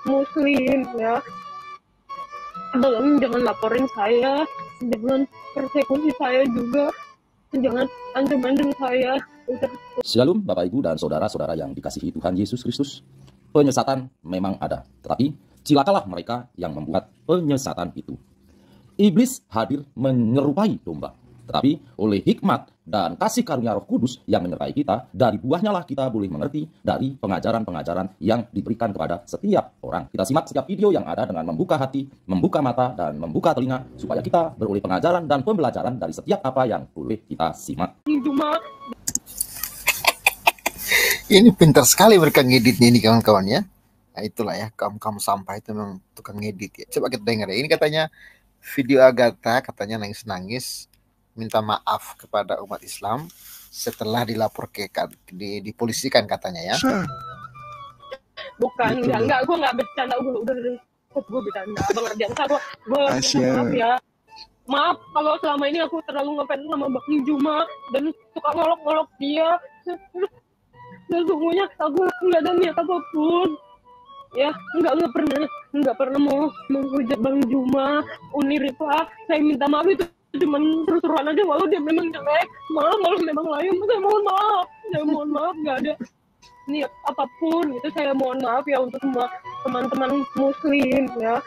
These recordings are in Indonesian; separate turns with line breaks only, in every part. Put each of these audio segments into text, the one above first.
muslim ya, jangan laporin saya, jangan persekusi saya juga, jangan ancam-ancam saya.
Shalom Bapak Ibu dan Saudara-saudara yang dikasihi Tuhan Yesus Kristus. Penyesatan memang ada, tetapi cilakalah mereka yang membuat penyesatan itu. Iblis hadir menyerupai domba, tetapi oleh hikmat dan kasih karunia Roh Kudus yang menyertai kita, dari buahnya lah kita boleh mengerti dari pengajaran-pengajaran yang diberikan kepada setiap orang. Kita simak setiap video yang ada dengan membuka hati, membuka mata, dan membuka telinga, supaya kita beroleh pengajaran dan pembelajaran dari setiap apa yang boleh kita simak.
Ini pintar sekali mereka ngeditnya ini kawan-kawan ya. Nah itulah ya, kaum sampah itu memang tukang ngedit ya. Coba kita dengar ya. Ini katanya video Agatha, katanya nangis-nangis minta maaf kepada umat Islam setelah dilaporkan, dipolisikan katanya ya.
Bukan, enggak, gue nggak bercanda, gue bercanda. Bang Ardian, gue maaf ya. Maaf kalau selama ini aku terlalu ngefans sama Bang Juma dan suka ngolok-ngolok dia. Sesungguhnya aku nggak ada niat apapun ya, nggak pernah mau menghujat Bang Juma, Uni Rifa. Saya minta maaf itu cuma seru-seruan aja, walau dia memang jelek, kalau memang lain saya mohon maaf, nggak ada niat apapun itu. Saya mohon maaf ya untuk semua teman-teman muslim ya,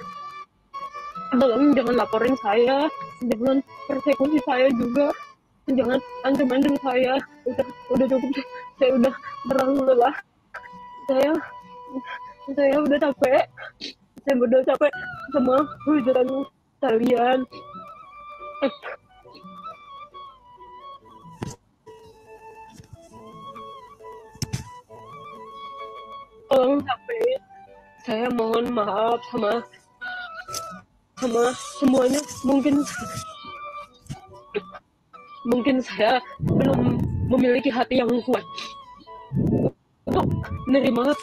jangan laporin saya, jangan persekusi saya juga, jangan ancam-ancam saya. Udah cukup, saya udah terlalu lelah, saya udah capek, sama hujatan kalian. Tolong capek, saya mohon maaf sama semuanya. Mungkin saya belum memiliki hati yang kuat untuk menerima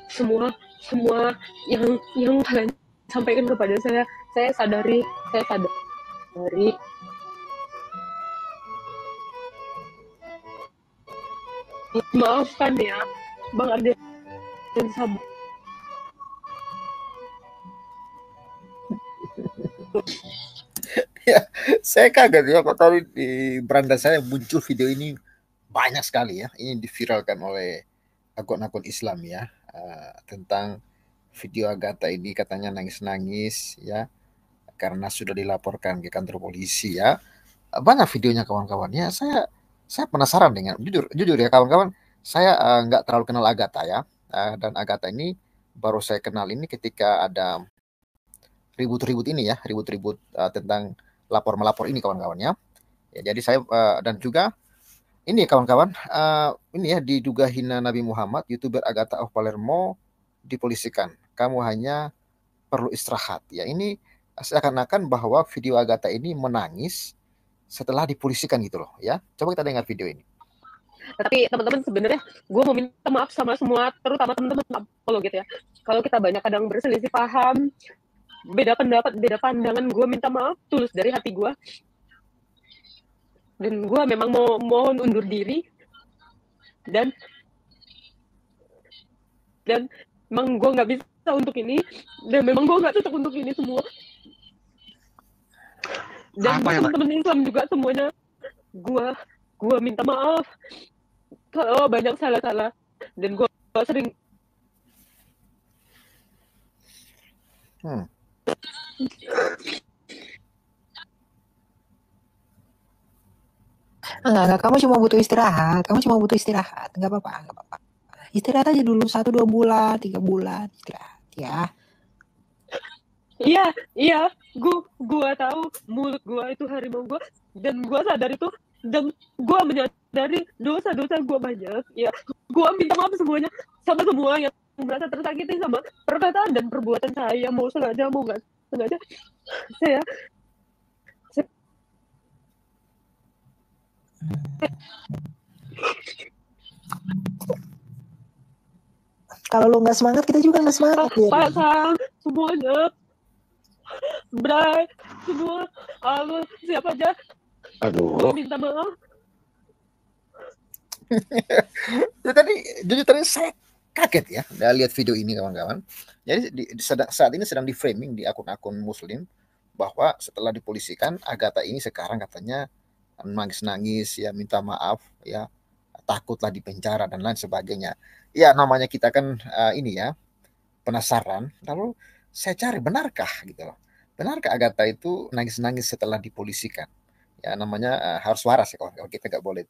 semua yang kalian sampaikan kepada saya. Saya sadari. Maafkan ya, Bang Ardian dan sabar.
Ya, saya kaget ya kok tadi di beranda saya muncul video ini banyak sekali ya. Ini diviralkan oleh akun-akun Islam ya, tentang video Agatha ini katanya nangis-nangis ya karena sudah dilaporkan ke kantor polisi ya. Banyak videonya kawan-kawan ya. Saya penasaran dengan jujur ya kawan-kawan. Saya nggak terlalu kenal Agatha ya, dan Agatha ini baru saya kenal ini ketika ada ribut-ribut ini ya, tentang lapor-melapor ini kawan-kawan ya. Jadi saya dan juga ini kawan-kawan, ini ya diduga hina Nabi Muhammad, YouTuber Agatha of Palermo dipolisikan. Kamu hanya perlu istirahat. Ya ini seakan-akan bahwa video Agatha ini menangis setelah dipolisikan gitu loh ya. Coba kita dengar video ini.
Tapi teman-teman, sebenarnya gue mau minta maaf sama semua, terutama teman-teman apolog gitu ya. Kalau kita banyak kadang berselisih paham, beda pendapat, beda pandangan, gue minta maaf tulus dari hati gue. Dan gue memang mohon undur diri, dan memang gue nggak bisa untuk ini, dan memang gue nggak cocok untuk ini semua. Dan teman-teman Islam juga semuanya, gue minta maaf kalau banyak salah-salah, dan gue sering
Enggak, kamu cuma butuh istirahat. Enggak apa-apa. Istirahat aja dulu 1-2 bulan, 3 bulan istirahat ya.
Iya, gue tahu mulut gue itu harimau gue, dan gue sadar itu, dan gue menyadari dosa-dosa gue banyak. Ya, gue minta maaf semuanya, sama semua yang merasa tersakiti sama perkataan dan perbuatan saya, mau sengaja mau nggak sengaja. Saya
Kalau lu nggak semangat, kita juga nggak semangat ya.
pasang semuanya, Bray, semua, siapa aja. Gue minta maaf.
Tadi saya kaget ya, udah lihat video ini kawan-kawan. Jadi saat ini sedang di framing di akun-akun Muslim bahwa setelah dipolisikan, Agatha ini sekarang katanya nangis-nangis ya, minta maaf ya, takutlah dipenjara dan lain sebagainya. Ya namanya kita kan ini ya penasaran, lalu saya cari benarkah gitu loh. Benarkah Agatha itu nangis-nangis setelah dipolisikan? Ya namanya harus waras ya kawan-kawan. Kita nggak boleh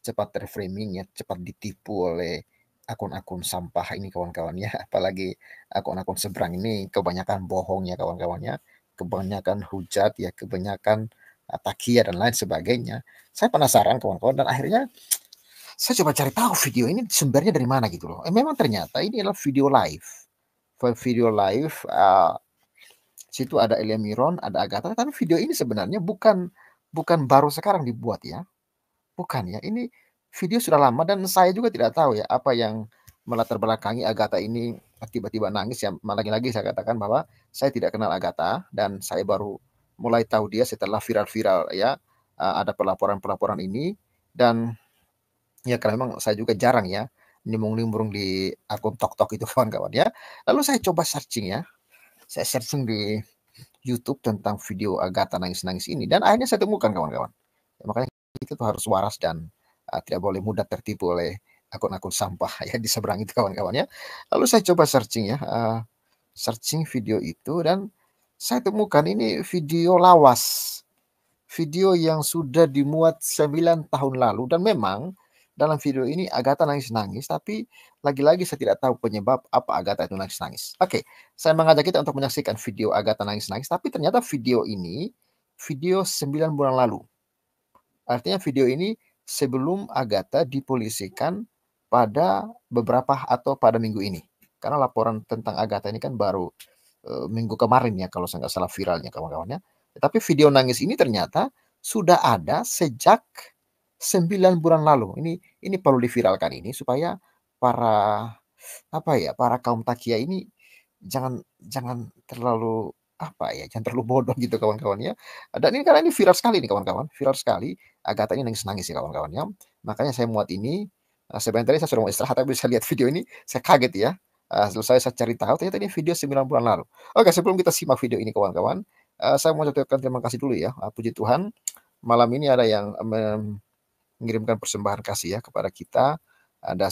cepat terframing ya, cepat ditipu oleh akun-akun sampah ini kawan-kawan ya. Apalagi akun-akun seberang ini kebanyakan bohong ya kawan-kawannya, kebanyakan hujat ya, kebanyakan takia dan lain sebagainya. Saya penasaran kawan-kawan dan akhirnya saya coba cari tahu video ini sumbernya dari mana gitu loh. Memang ternyata ini adalah video live. Video live situ ada Elia Miron, ada Agatha, tapi video ini sebenarnya bukan baru sekarang dibuat ya. Bukan ya, ini video sudah lama dan saya juga tidak tahu ya apa yang melatar belakangi Agatha ini tiba-tiba nangis ya. Lagi-lagi saya katakan bahwa saya tidak kenal Agatha dan saya baru mulai tahu dia setelah viral-viral ya. Ada pelaporan-pelaporan ini dan ya karena memang saya juga jarang ya nimbrung-nimbrung di akun TokTok itu kawan-kawan ya. Lalu saya coba searching ya. Saya searching di YouTube tentang video Agatha nangis-nangis ini dan akhirnya saya temukan kawan-kawan. Ya, makanya kita tuh harus waras dan tidak boleh mudah tertipu oleh akun-akun sampah ya di seberang itu kawan-kawan ya. Lalu saya coba searching ya, searching video itu dan saya temukan ini video lawas. Video yang sudah dimuat 9 tahun lalu dan memang dalam video ini Agatha nangis-nangis, tapi lagi-lagi saya tidak tahu penyebab apa Agatha itu nangis-nangis. Oke, saya mengajak kita untuk menyaksikan video Agatha nangis-nangis, tapi ternyata video ini video 9 bulan lalu. Artinya video ini sebelum Agatha dipolisikan pada beberapa atau pada minggu ini. Karena laporan tentang Agatha ini kan baru minggu kemarin ya kalau saya nggak salah viralnya kawan-kawannya. Tapi video nangis ini ternyata sudah ada sejak 9 bulan lalu. Ini perlu diviralkan ini supaya para kaum takia ini jangan terlalu jangan terlalu bodoh gitu kawan-kawan ya. Dan ini karena ini viral sekali nih kawan-kawan, viral sekali. Agatha ini nangis-nangis ya kawan-kawan ya. Makanya saya muat ini. Sebenarnya tadi saya sudah mau istirahat tapi saya lihat video ini saya kaget ya. Setelah saya cari tahu ternyata ini video 9 bulan lalu. Oke, sebelum kita simak video ini kawan-kawan, saya mau ucapkan terima kasih dulu ya. Puji Tuhan, malam ini ada yang mengirimkan persembahan kasih ya kepada kita. Ada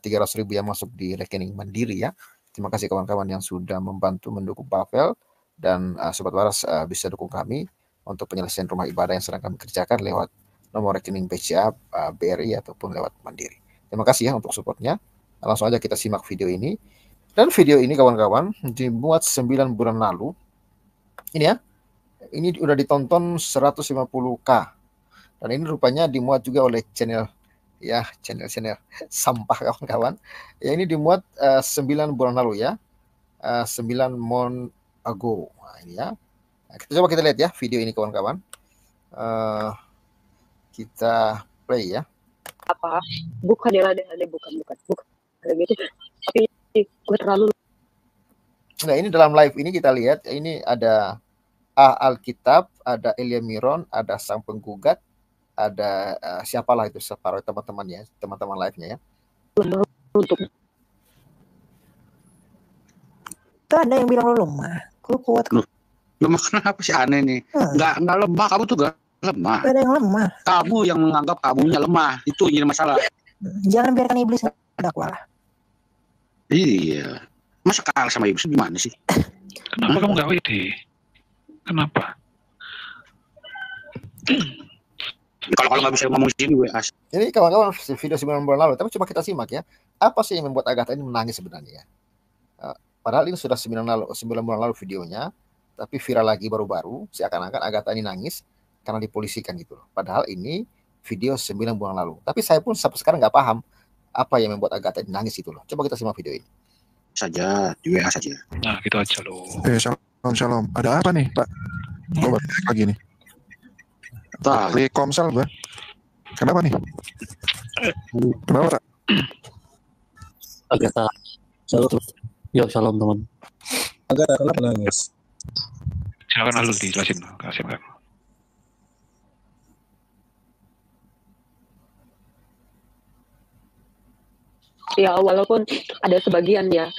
300.000 yang masuk di rekening Mandiri ya. Terima kasih kawan-kawan yang sudah membantu mendukung Pavel dan Sobat Waras bisa dukung kami untuk penyelesaian rumah ibadah yang sedang kami kerjakan lewat nomor rekening BCA, BRI ataupun lewat Mandiri. Terima kasih ya untuk supportnya. Langsung aja kita simak video ini. Dan video ini kawan-kawan dibuat 9 bulan lalu. Ini ya. Ini udah ditonton 150.000. Dan ini rupanya dimuat juga oleh channel sampah kawan-kawan. Ya ini dimuat 9 bulan lalu ya. 9 month ago. Nah, ini ya. Nah, kita lihat ya video ini kawan-kawan. Kita play ya.
Apa? Bukan ya, bukan gitu. Tapi gue terlalu.
Nah ini dalam live ini kita lihat ini ada Alkitab, ada Elia Miron, ada sang penggugat, ada siapalah itu separuh teman-temannya, teman-teman live-nya ya.
Untuk
Itu ada yang bilang lo lemah. Lu kuat.
Lemah kenapa sih aneh nih? Nggak lemah, kamu tuh nggak lemah.
Ada yang lemah.
Kamu yang menganggap kamunya lemah, itu jadi masalah.
Jangan biarkan iblis dakwah lah.
Iya. Masa kalah sama iblis gimana sih?
Kenapa kamu nggak WD? Kenapa?
Kalau nggak bisa ngomong sini WA.
Ini kawan-kawan video 9 bulan lalu, tapi coba kita simak ya. Apa sih yang membuat Agatha ini menangis sebenarnya? Padahal ini sudah 9 bulan lalu videonya, tapi viral lagi baru-baru. Seakan-akan Agatha ini nangis karena dipolisikan gitu loh. Padahal ini video 9 bulan lalu. Tapi saya pun sampai sekarang nggak paham apa yang membuat Agatha ini nangis itu loh. Coba kita simak video ini.
Saja, di WA saja.
Nah, gitu aja loh.
Shalom. Ada apa nih, Pak? Kok pagi nih? Di Komsel, Pak. Kenapa nih? Kenapa, Pak?
Agatha. Shalom teman.
Agatha kenapa nangis?
Silakan Alul dijelasin, kasih Pak.
Ya walaupun ada sebagian ya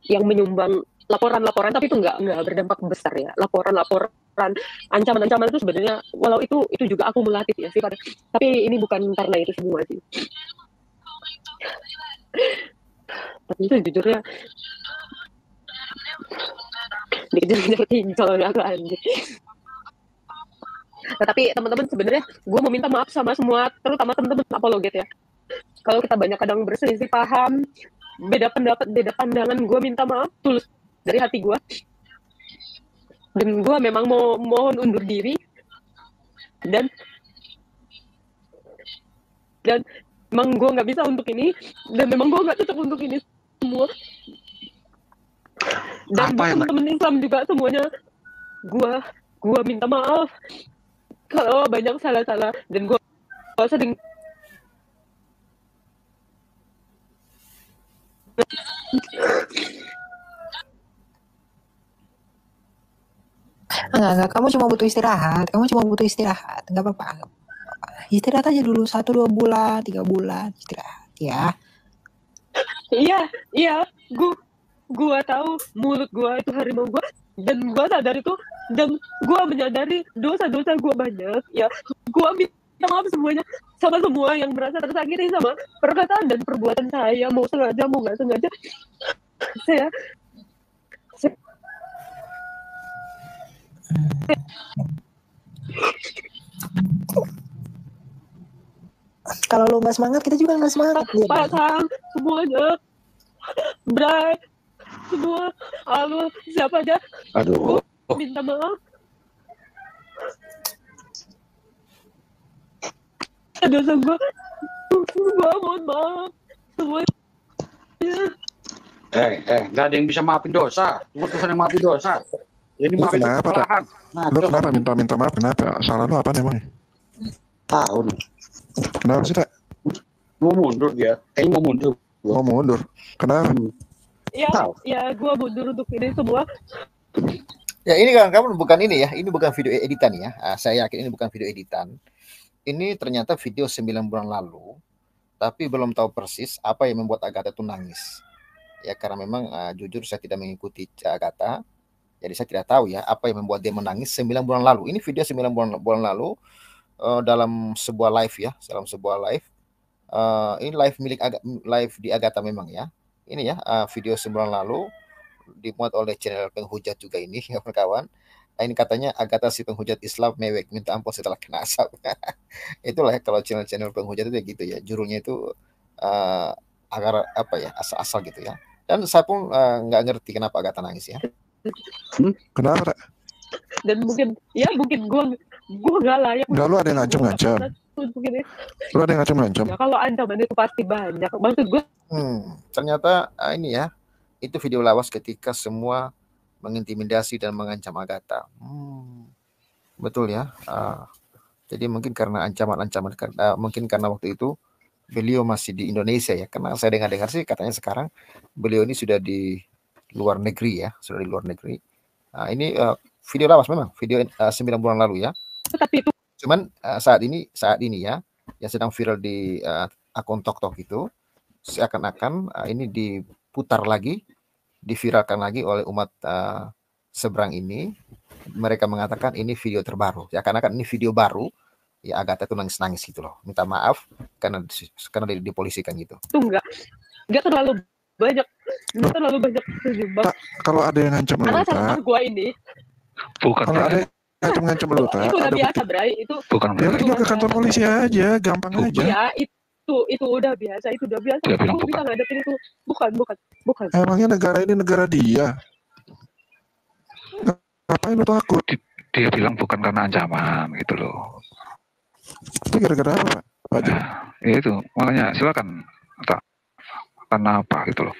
yang menyumbang laporan-laporan, tapi itu nggak berdampak besar ya. Laporan-laporan, ancaman-ancaman itu sebenarnya walau itu juga akumulatif ya sifatnya. Tapi ini bukan karena itu semua sih. Tapi itu jujurnya dikejar-kejar pinjol aku anjir. Nah, tapi teman-teman sebenarnya gue mau minta maaf sama semua, terutama teman-teman apologet ya. Kalau kita banyak kadang berselisih paham, beda pendapat, beda pandangan, gue minta maaf tulus dari hati gue. Dan gue memang mau mohon undur diri dan memang gue nggak bisa untuk ini, dan memang gue nggak cocok untuk ini semua. Dan teman-teman Islam juga semuanya gue minta maaf kalau banyak salah-salah, dan gue sering
Enggak, kamu cuma butuh istirahat, nggak apa-apa. Istirahat aja dulu 1-2 bulan, 3 bulan istirahat ya.
Iya, gue tahu mulut gue itu harimau gue, dan gue sadar itu, dan gue menyadari dosa-dosa gue banyak ya. Gue minta maaf semuanya sama semua yang merasa tersakiti sama perkataan dan perbuatan saya, mau sengaja mau nggak sengaja. Saya
kalau lo nggak semangat, kita juga nggak semangat.
Pasang semuanya, Bray, semua, siapa aja.
Aduh.
Gua minta maaf. Dosa gue mohon maaf semuanya.
Nggak ada yang bisa maafin dosa. Tuhan yang maafin dosa. Jadi
Lu
maafin
kenapa, Pak?
kesalahan. Nah,
Lu kenapa minta maaf? Kenapa? Salah lu apa emang?
tahu nih.
Kenapa sih, Tak?
Mau mundur dia. Kayaknya mau mundur.
Mau mundur? Kenapa?
Ya, gue mundur untuk ini semua.
Ya ini kawan-kawan bukan ini ya, ini bukan video editan ya. Saya yakin ini bukan video editan. Ini ternyata video 9 bulan lalu, tapi belum tahu persis apa yang membuat Agatha itu nangis. Ya karena memang jujur saya tidak mengikuti Agatha, jadi saya tidak tahu ya apa yang membuat dia menangis 9 bulan lalu. Ini video 9 bulan lalu dalam sebuah live ya, ini live milik live di Agatha memang ya. Ini ya video 9 bulan lalu dimuat oleh channel penghujat juga ini ya kawan. Ini katanya Agatha si penghujat Islam mewek minta ampun setelah kena asap. Itulah ya kalau channel penghujat itu gitu ya. Judulnya itu agar apa ya asal-asal gitu ya. Dan saya pun nggak ngerti kenapa Agatha nangis ya.
Kenapa, Tak?
Dan mungkin gue nggak layak.
Enggak, lu ada yang ngancam-ngancam. Lu ada yang ngancam-ngancam.
Ya, kalau ancaman itu pasti banyak. Maksud gue.
Ternyata ini ya, itu video lawas ketika semua mengintimidasi dan mengancam Agatha. Betul ya. Jadi mungkin karena ancaman-ancaman, mungkin karena waktu itu beliau masih di Indonesia ya. Karena saya dengar-dengar sih katanya sekarang beliau ini sudah di luar negeri ya, ini video lawas memang, video 9 bulan lalu ya.
Tapi itu
cuman saat ini ya, yang sedang viral di akun TokTok itu seakan-akan ini diputar lagi, diviralkan lagi oleh umat seberang ini. Mereka mengatakan ini video terbaru, seakan-akan ini video baru. Ya Agatha itu nangis-nangis gitu loh, minta maaf karena dipolisikan gitu.
Itu enggak terlalu banyak terjebak.
Kalau ada yang ngancam lu,
Tak, gua ini
bukan.
Kalau ada yang ngancam lu, Tak,
itu udah biasa, Bray. Itu
bukan.
Ya tinggal ke kantor polisi aja, gampang aja.
Ya itu udah biasa,
Dia bilang
aku bisa ngadepin itu. Bukan.
Emangnya negara ini negara dia. Ngapain lu takut?
Dia bilang bukan karena ancaman gitu loh.
Itu gara-gara apa, Pak?
Ya itu makanya silakan, Tak. Karena apa gitu loh.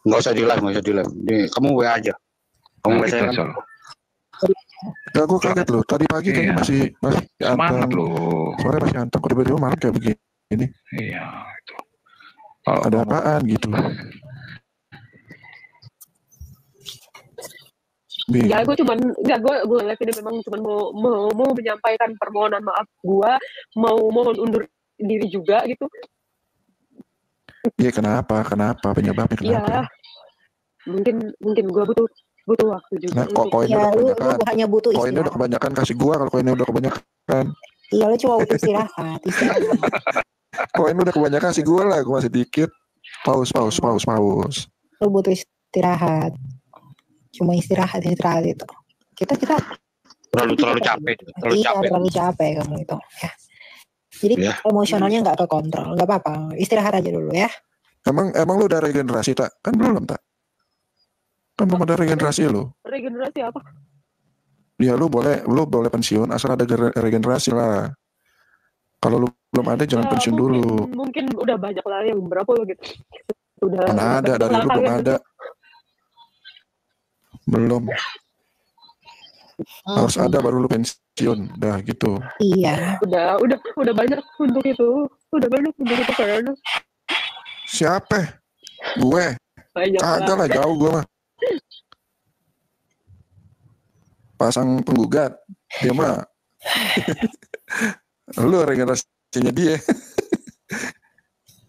Nggak usah di live. Nih, kamu WA aja. Kamu WA saya kan.
Gak, gue kaget loh. Tadi pagi kayaknya masih
semangat
anteng.
loh.
Sore masih anteng, kok tiba-tiba malam kayak begini.
Iya, itu.
Ada apaan gitu.
Ya gue live ini memang cuma mau menyampaikan permohonan maaf gue, mau mohon undur diri juga gitu.
Iya, kenapa? Penyebabnya
Iya,
kenapa?
mungkin gue butuh waktu juga
Nah, kok
untuk
koinnya
Ya,
udah
lu
kebanyakan?
hanya butuh
Koinnya udah
istirahat.
kebanyakan, kasih gua kalau koinnya udah kebanyakan.
Iya, lu cuma butuh istirahat.
Koin udah kebanyakan, kasih gua lah, gua masih dikit. Paus.
Lu butuh istirahat. Cuma istirahat itu. Kita
Terlalu capek.
terlalu capek kamu itu ya. Jadi
Ya.
emosionalnya nggak kekontrol, nggak apa-apa. Istirahat aja dulu ya.
Emang lu udah regenerasi tak? Kan belum tak? Kan belum ada regenerasi lu.
regenerasi apa?
Ya lu boleh pensiun asal ada regenerasi lah. Kalau lu belum ada jangan
Ya,
pensiun dulu.
mungkin udah banyak lah yang berapa gitu. Udah
Mana ada dari lu belum ada. Belum. Harus ada baru lu pensiun. Dah gitu.
Iya.
Udah banyak untuk itu. Udah banyak untuk itu kayaknya.
Siapa? Gue.
Banyak
Kagak lah, jauh gue mah. Pasang penggugat. Dia mah. Lu regenerasinya dia.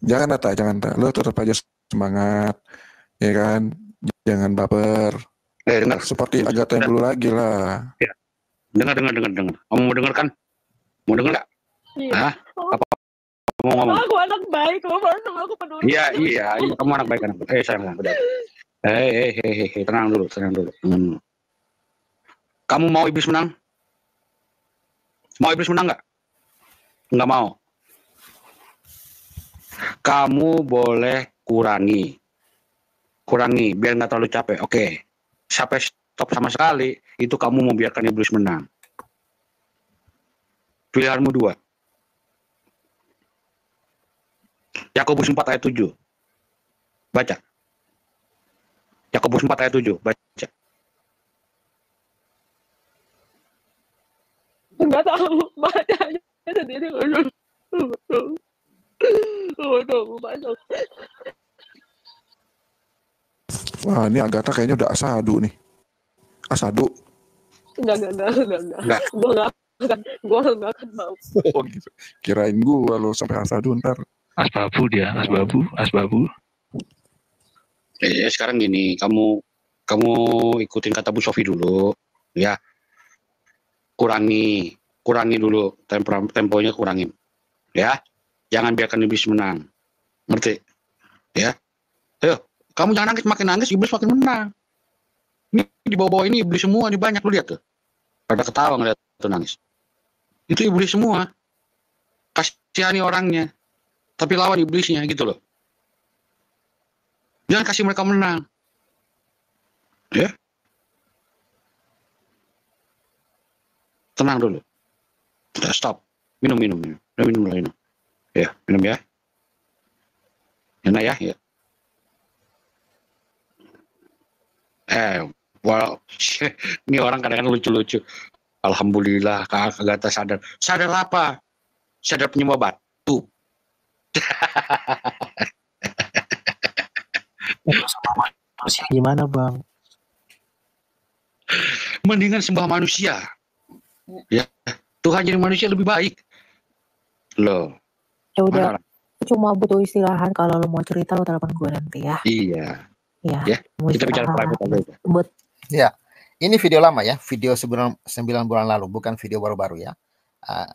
Jangan tak. Lu tetap aja semangat. Ya kan? Jangan baper.
Dengar.
Seperti Agatha yang dulu lagi lah.
Ya. Dengar. Kamu mau dengar kan? Mau dengar nggak?
Iya.
Hah? Apa? Mau ngomong?
Aku anak baik, aku peduli.
Iya. Kamu anak baik. Sayang. Udah. Tenang dulu. Kamu mau iblis menang? Mau iblis menang nggak? Nggak mau. Kamu boleh kurangi biar nggak terlalu capek. Oke. Sampai stop sama sekali, itu kamu membiarkan iblis menang. Pilihanmu 2. Yakobus 4 ayat 7. Baca. Yakobus 4 ayat 7. Baca.
Enggak tahu, baca aja sendiri. Masuk.
Wah, ini Agatha kayaknya udah asadu nih. Asadu.
Enggak. Gue nggak akan mau.
Oh, gitu. Kirain gua lo sampai asadu ntar.
Asbabu dia, asbabu.
Sekarang gini, kamu ikutin kata Bu Sofi dulu, ya. Kurangi dulu temponya, kurangin, ya. Jangan biarkan iblis menang, ngerti? Ya. Ayo, kamu jangan makin nangis, iblis makin menang. Ini di bawah-bawah ini iblis semua, ini banyak, lu lihat tuh. Pada ketawa ngeliat tuh nangis. Itu iblis semua. Kasihani orangnya, tapi lawan iblisnya gitu loh. Jangan kasih mereka menang. Ya. Tenang dulu. Stop. Minum. Ya, minum ya. Enak ya. Wow. Ini orang kadang-kadang lucu-lucu. Alhamdulillah, Kak Agatha sadar. Sadar apa? Sadar penyembah batu.
Manusia gimana bang?
Mendingan sembah manusia. Ya, Tuhan jadi manusia lebih baik. Loh.
Ya udah, cuma butuh istirahat. Kalau lo mau cerita lo telepon gue nanti ya.
Iya.
Ya.
Kita bicara private aja.
Ya. Ini video lama ya, video 9 bulan lalu, bukan video baru-baru ya.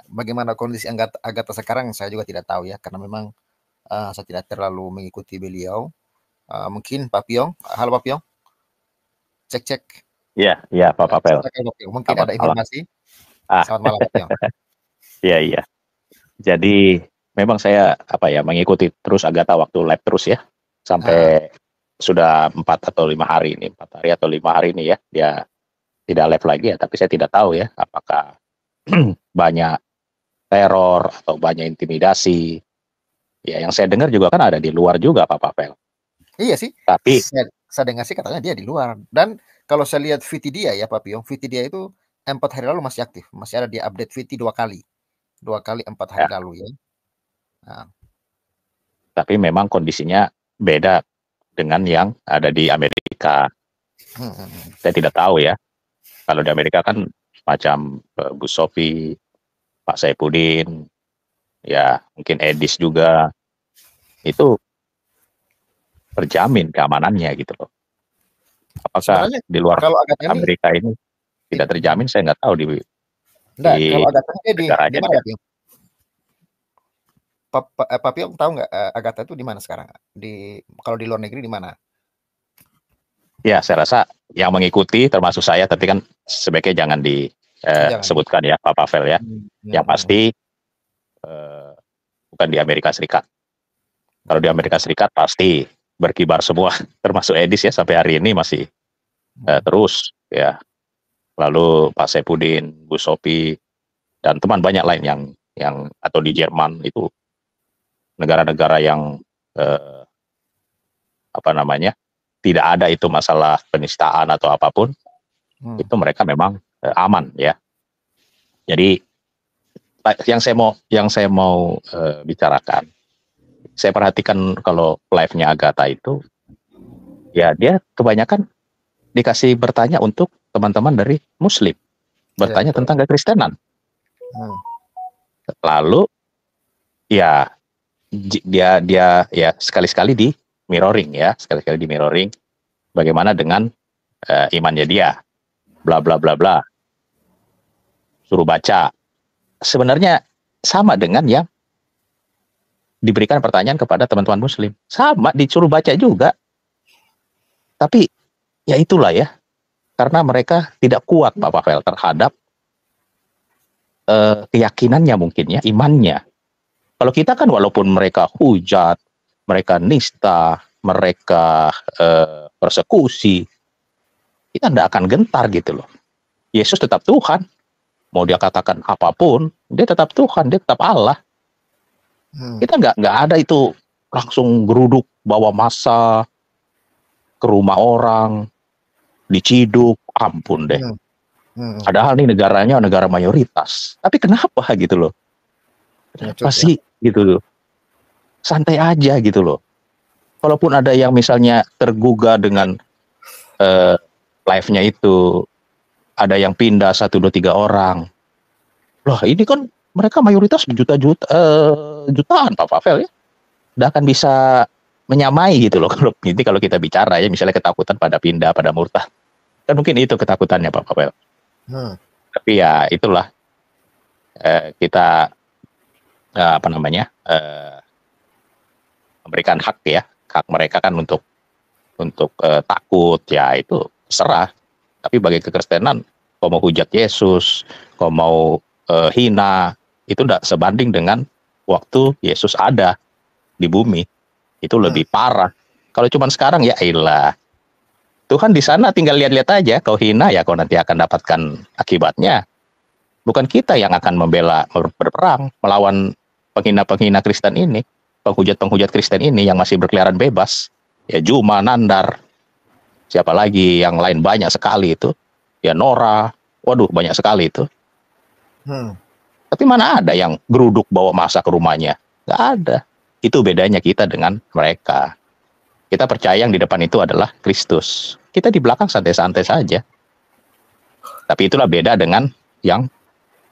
Bagaimana kondisi Agatha sekarang saya juga tidak tahu ya, karena memang saya tidak terlalu mengikuti beliau. Mungkin Pak Piong, halo Pak Piong. Cek.
Iya Pak Papel.
Mungkin ada informasi. Selamat malam Pak Piong.
Iya. Jadi memang saya mengikuti terus Agatha waktu live terus ya, sampai sudah 4 atau 5 hari ini, 4 hari atau 5 hari ini ya, dia tidak live lagi ya, tapi saya tidak tahu ya apakah banyak teror atau banyak intimidasi. Ya, yang saya dengar juga kan ada di luar juga Pak Papel.
Iya sih.
Tapi
saya dengar sih katanya dia di luar. Dan kalau saya lihat VT dia ya Pak Piong, VT dia itu 4 hari lalu masih aktif, masih ada di update VT 2 kali 4 hari lalu ya.
Tapi memang kondisinya beda dengan yang ada di Amerika. Saya tidak tahu ya. Kalau di Amerika kan macam Bu Sofi, Pak Saipudin, ya mungkin Edis juga. Itu terjamin keamanannya gitu loh. Apakah
Sebenarnya
di luar
kalau Agatha ini,
Amerika ini tidak terjamin? Saya nggak tahu di
enggak, kalau Agatha ini di
negaranya
mana,
dia.
Piong? Piong tahu nggak Agatha itu di mana sekarang? Kalau di luar negeri di mana?
Ya, saya rasa yang mengikuti termasuk saya, tapi kan sebaiknya jangan disebutkan ya, Pak Pavel ya. Yang pasti bukan di Amerika Serikat. Kalau di Amerika Serikat pasti berkibar semua, termasuk Edis ya, sampai hari ini masih terus ya. Lalu Pak Saipudin, Bu Sophie, dan teman banyak lain yang atau di Jerman itu negara-negara yang tidak ada itu masalah penistaan atau apapun, itu mereka memang aman ya. Jadi yang saya mau bicarakan, saya perhatikan kalau live-nya Agatha itu, ya dia kebanyakan dikasih bertanya untuk teman-teman dari Muslim, bertanya tentang kekristenan. Lalu ya dia ya sekali-sekali di mirroring bagaimana dengan imannya dia, bla bla bla bla, suruh baca. Sebenarnya sama dengan yang diberikan pertanyaan kepada teman-teman Muslim, sama disuruh baca juga, tapi ya itulah ya, karena mereka tidak kuat Pak Pavel terhadap keyakinannya mungkin ya, imannya. Kalau kita kan walaupun mereka hujat, mereka nista, mereka persekusi, kita tidak akan gentar gitu loh. Yesus tetap Tuhan, mau dia katakan apapun, dia tetap Tuhan, dia tetap Allah. Kita nggak ada itu langsung geruduk bawa massa ke rumah orang, diciduk, ampun deh. Padahal nih negaranya negara mayoritas, tapi kenapa gitu loh? Kenapa sih gitu loh? Santai aja gitu loh. Kalaupun ada yang misalnya tergugah dengan live-nya itu, ada yang pindah 1, 2, 3 orang. Loh ini kan mereka mayoritas jutaan Pak Pavel ya. Udah akan bisa menyamai gitu loh. Kalau kita bicara ya, misalnya ketakutan pada pindah, pada murtad. Kan mungkin itu ketakutannya Pak Pavel. Tapi ya itulah kita memberikan hak ya, hak mereka kan untuk takut ya, itu terserah. Tapi bagi kekristenan, kau mau hujat Yesus, kau mau hina, itu tidak sebanding dengan waktu Yesus ada di bumi. Itu lebih parah. Kalau cuman sekarang ya ilah, Tuhan di sana tinggal lihat-lihat aja, kau hina ya kau nanti akan dapatkan akibatnya. Bukan kita yang akan membela, berperang melawan penghina-penghina Kristen ini, penghujat-penghujat Kristen ini yang masih berkeliaran bebas. Ya Juma, Nandar, siapa lagi yang lain banyak sekali itu. Ya Nora, waduh banyak sekali itu. Tapi mana ada yang geruduk bawa massa ke rumahnya? Nggak ada. Itu bedanya kita dengan mereka. Kita percaya yang di depan itu adalah Kristus. Kita di belakang santai-santai saja. Tapi itulah beda dengan yang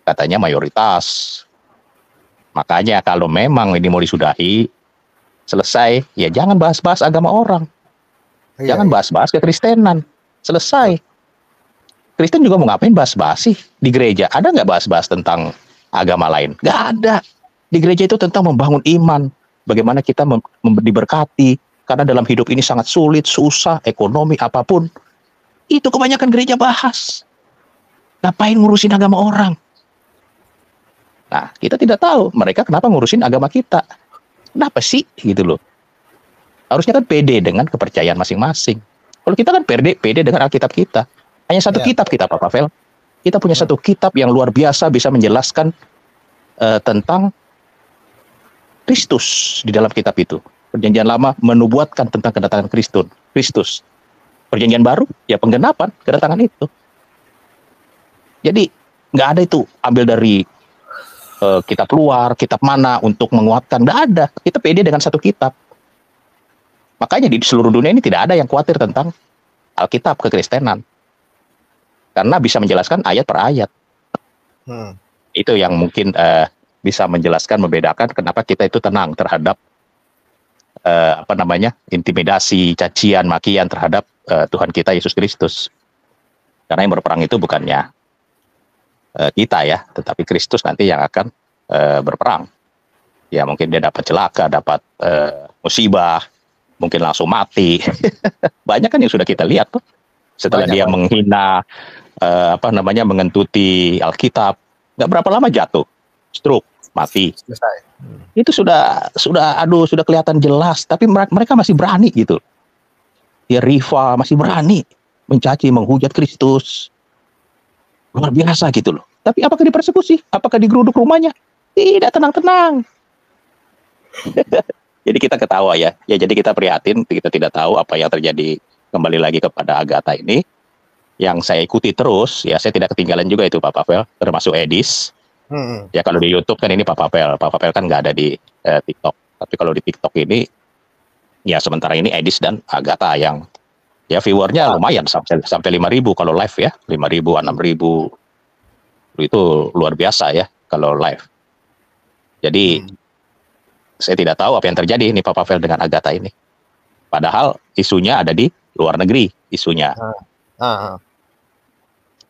katanya mayoritas. Makanya kalau memang ini mau disudahi, selesai, ya jangan bahas-bahas agama orang. Jangan bahas-bahas kekristenan. Selesai. Kristen juga mau ngapain bahas-bahas sih di gereja? Ada nggak bahas-bahas tentang agama lain? Nggak ada. Di gereja itu tentang membangun iman. Bagaimana kita diberkati. Karena dalam hidup ini sangat sulit, susah, ekonomi, apapun. Itu kebanyakan gereja bahas. Ngapain ngurusin agama orang? Nah, kita tidak tahu mereka kenapa ngurusin agama kita. Kenapa sih? Gitu loh. Harusnya kan pede dengan kepercayaan masing-masing. Kalau kita kan pede dengan Alkitab kita. Hanya satu kitab kita, Pak Pavel. Kita punya satu kitab yang luar biasa bisa menjelaskan tentang Kristus di dalam kitab itu. Perjanjian Lama menubuatkan tentang kedatangan Kristus. Perjanjian Baru, ya penggenapan kedatangan itu. Jadi, nggak ada itu ambil dari kitab luar, kitab mana untuk menguatkan. Nggak ada. Kita pede dengan satu kitab. Makanya di seluruh dunia ini tidak ada yang khawatir tentang Alkitab kekristenan. Karena bisa menjelaskan ayat per ayat. Itu yang mungkin bisa menjelaskan, membedakan kenapa kita itu tenang terhadap intimidasi, cacian, makian terhadap Tuhan kita Yesus Kristus. Karena yang berperang itu bukannya kita ya, tetapi Kristus nanti yang akan berperang. Ya mungkin dia dapat celaka, dapat musibah, mungkin langsung mati. Banyak kan yang sudah kita lihat tuh. Setelah dia menghina, mengentuti Alkitab, nggak berapa lama jatuh, stroke, mati. Itu sudah kelihatan jelas, tapi mereka masih berani gitu. Ya rival masih berani mencaci, menghujat Kristus. Luar biasa gitu loh. Tapi apakah dipersekusi? Apakah digeruduk rumahnya? Tidak, tenang-tenang. Jadi kita ketawa ya. Ya jadi kita prihatin, kita tidak tahu apa yang terjadi. Kembali lagi kepada Agatha ini. Yang saya ikuti terus, ya saya tidak ketinggalan juga itu Pak Pavel, termasuk Edis. Ya kalau di YouTube kan ini Pak Pavel kan nggak ada di TikTok. Tapi kalau di TikTok ini, ya sementara ini Edis dan Agatha yang ya viewernya lumayan sampai 5.000 kalau live ya, 5.000, 6.000 itu luar biasa ya kalau live. Jadi saya tidak tahu apa yang terjadi nih Pak Pavel dengan Agatha ini. Padahal isunya ada di luar negeri isunya.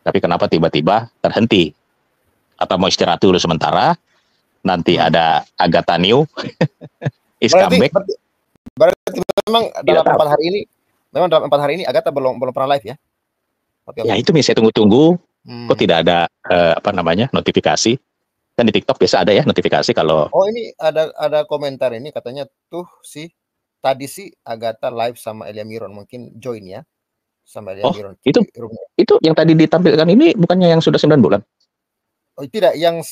Tapi kenapa tiba-tiba terhenti? Atau mau istirahat dulu sementara, nanti ada Agatha New is comeback.
Berarti memang dalam 4 hari ini Agatha belum pernah live ya?
Ya itu nih saya tunggu-tunggu. Kok tidak ada notifikasi? Kan di TikTok biasa ada ya notifikasi kalau.
Oh ini ada komentar ini katanya tuh tadi sih Agatha live sama Elia Miron, mungkin join ya sama Elia Miron.
Itu yang tadi ditampilkan ini bukannya yang sudah 9 bulan?
Oh tidak, yang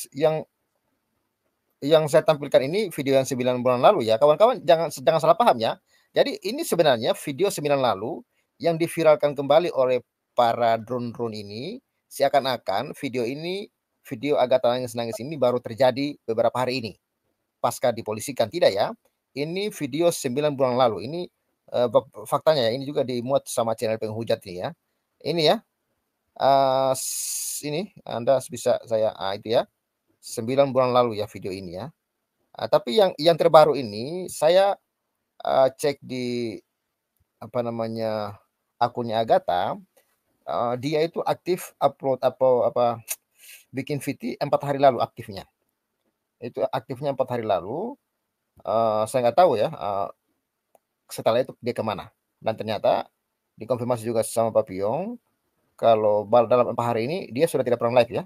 saya tampilkan ini video yang 9 bulan lalu ya. Kawan-kawan jangan salah paham ya. Jadi ini sebenarnya video 9 lalu yang diviralkan kembali oleh para drone ini, seakan-akan video Agatha nangis-nangis ini baru terjadi beberapa hari ini pasca dipolisikan. Tidak ya. Ini video 9 bulan lalu. Ini faktanya ya, ini juga dimuat sama channel penghujat ini ya. Ini ya. Ini Anda bisa itu ya 9 bulan lalu ya video ini ya. Tapi yang terbaru ini saya cek di akunnya Agatha, dia itu aktif upload bikin video 4 hari lalu aktifnya. Itu aktifnya 4 hari lalu. Saya nggak tahu ya setelah itu dia kemana. Dan ternyata dikonfirmasi juga sama Pak Piong kalau dalam 4 hari ini dia sudah tidak pernah live ya.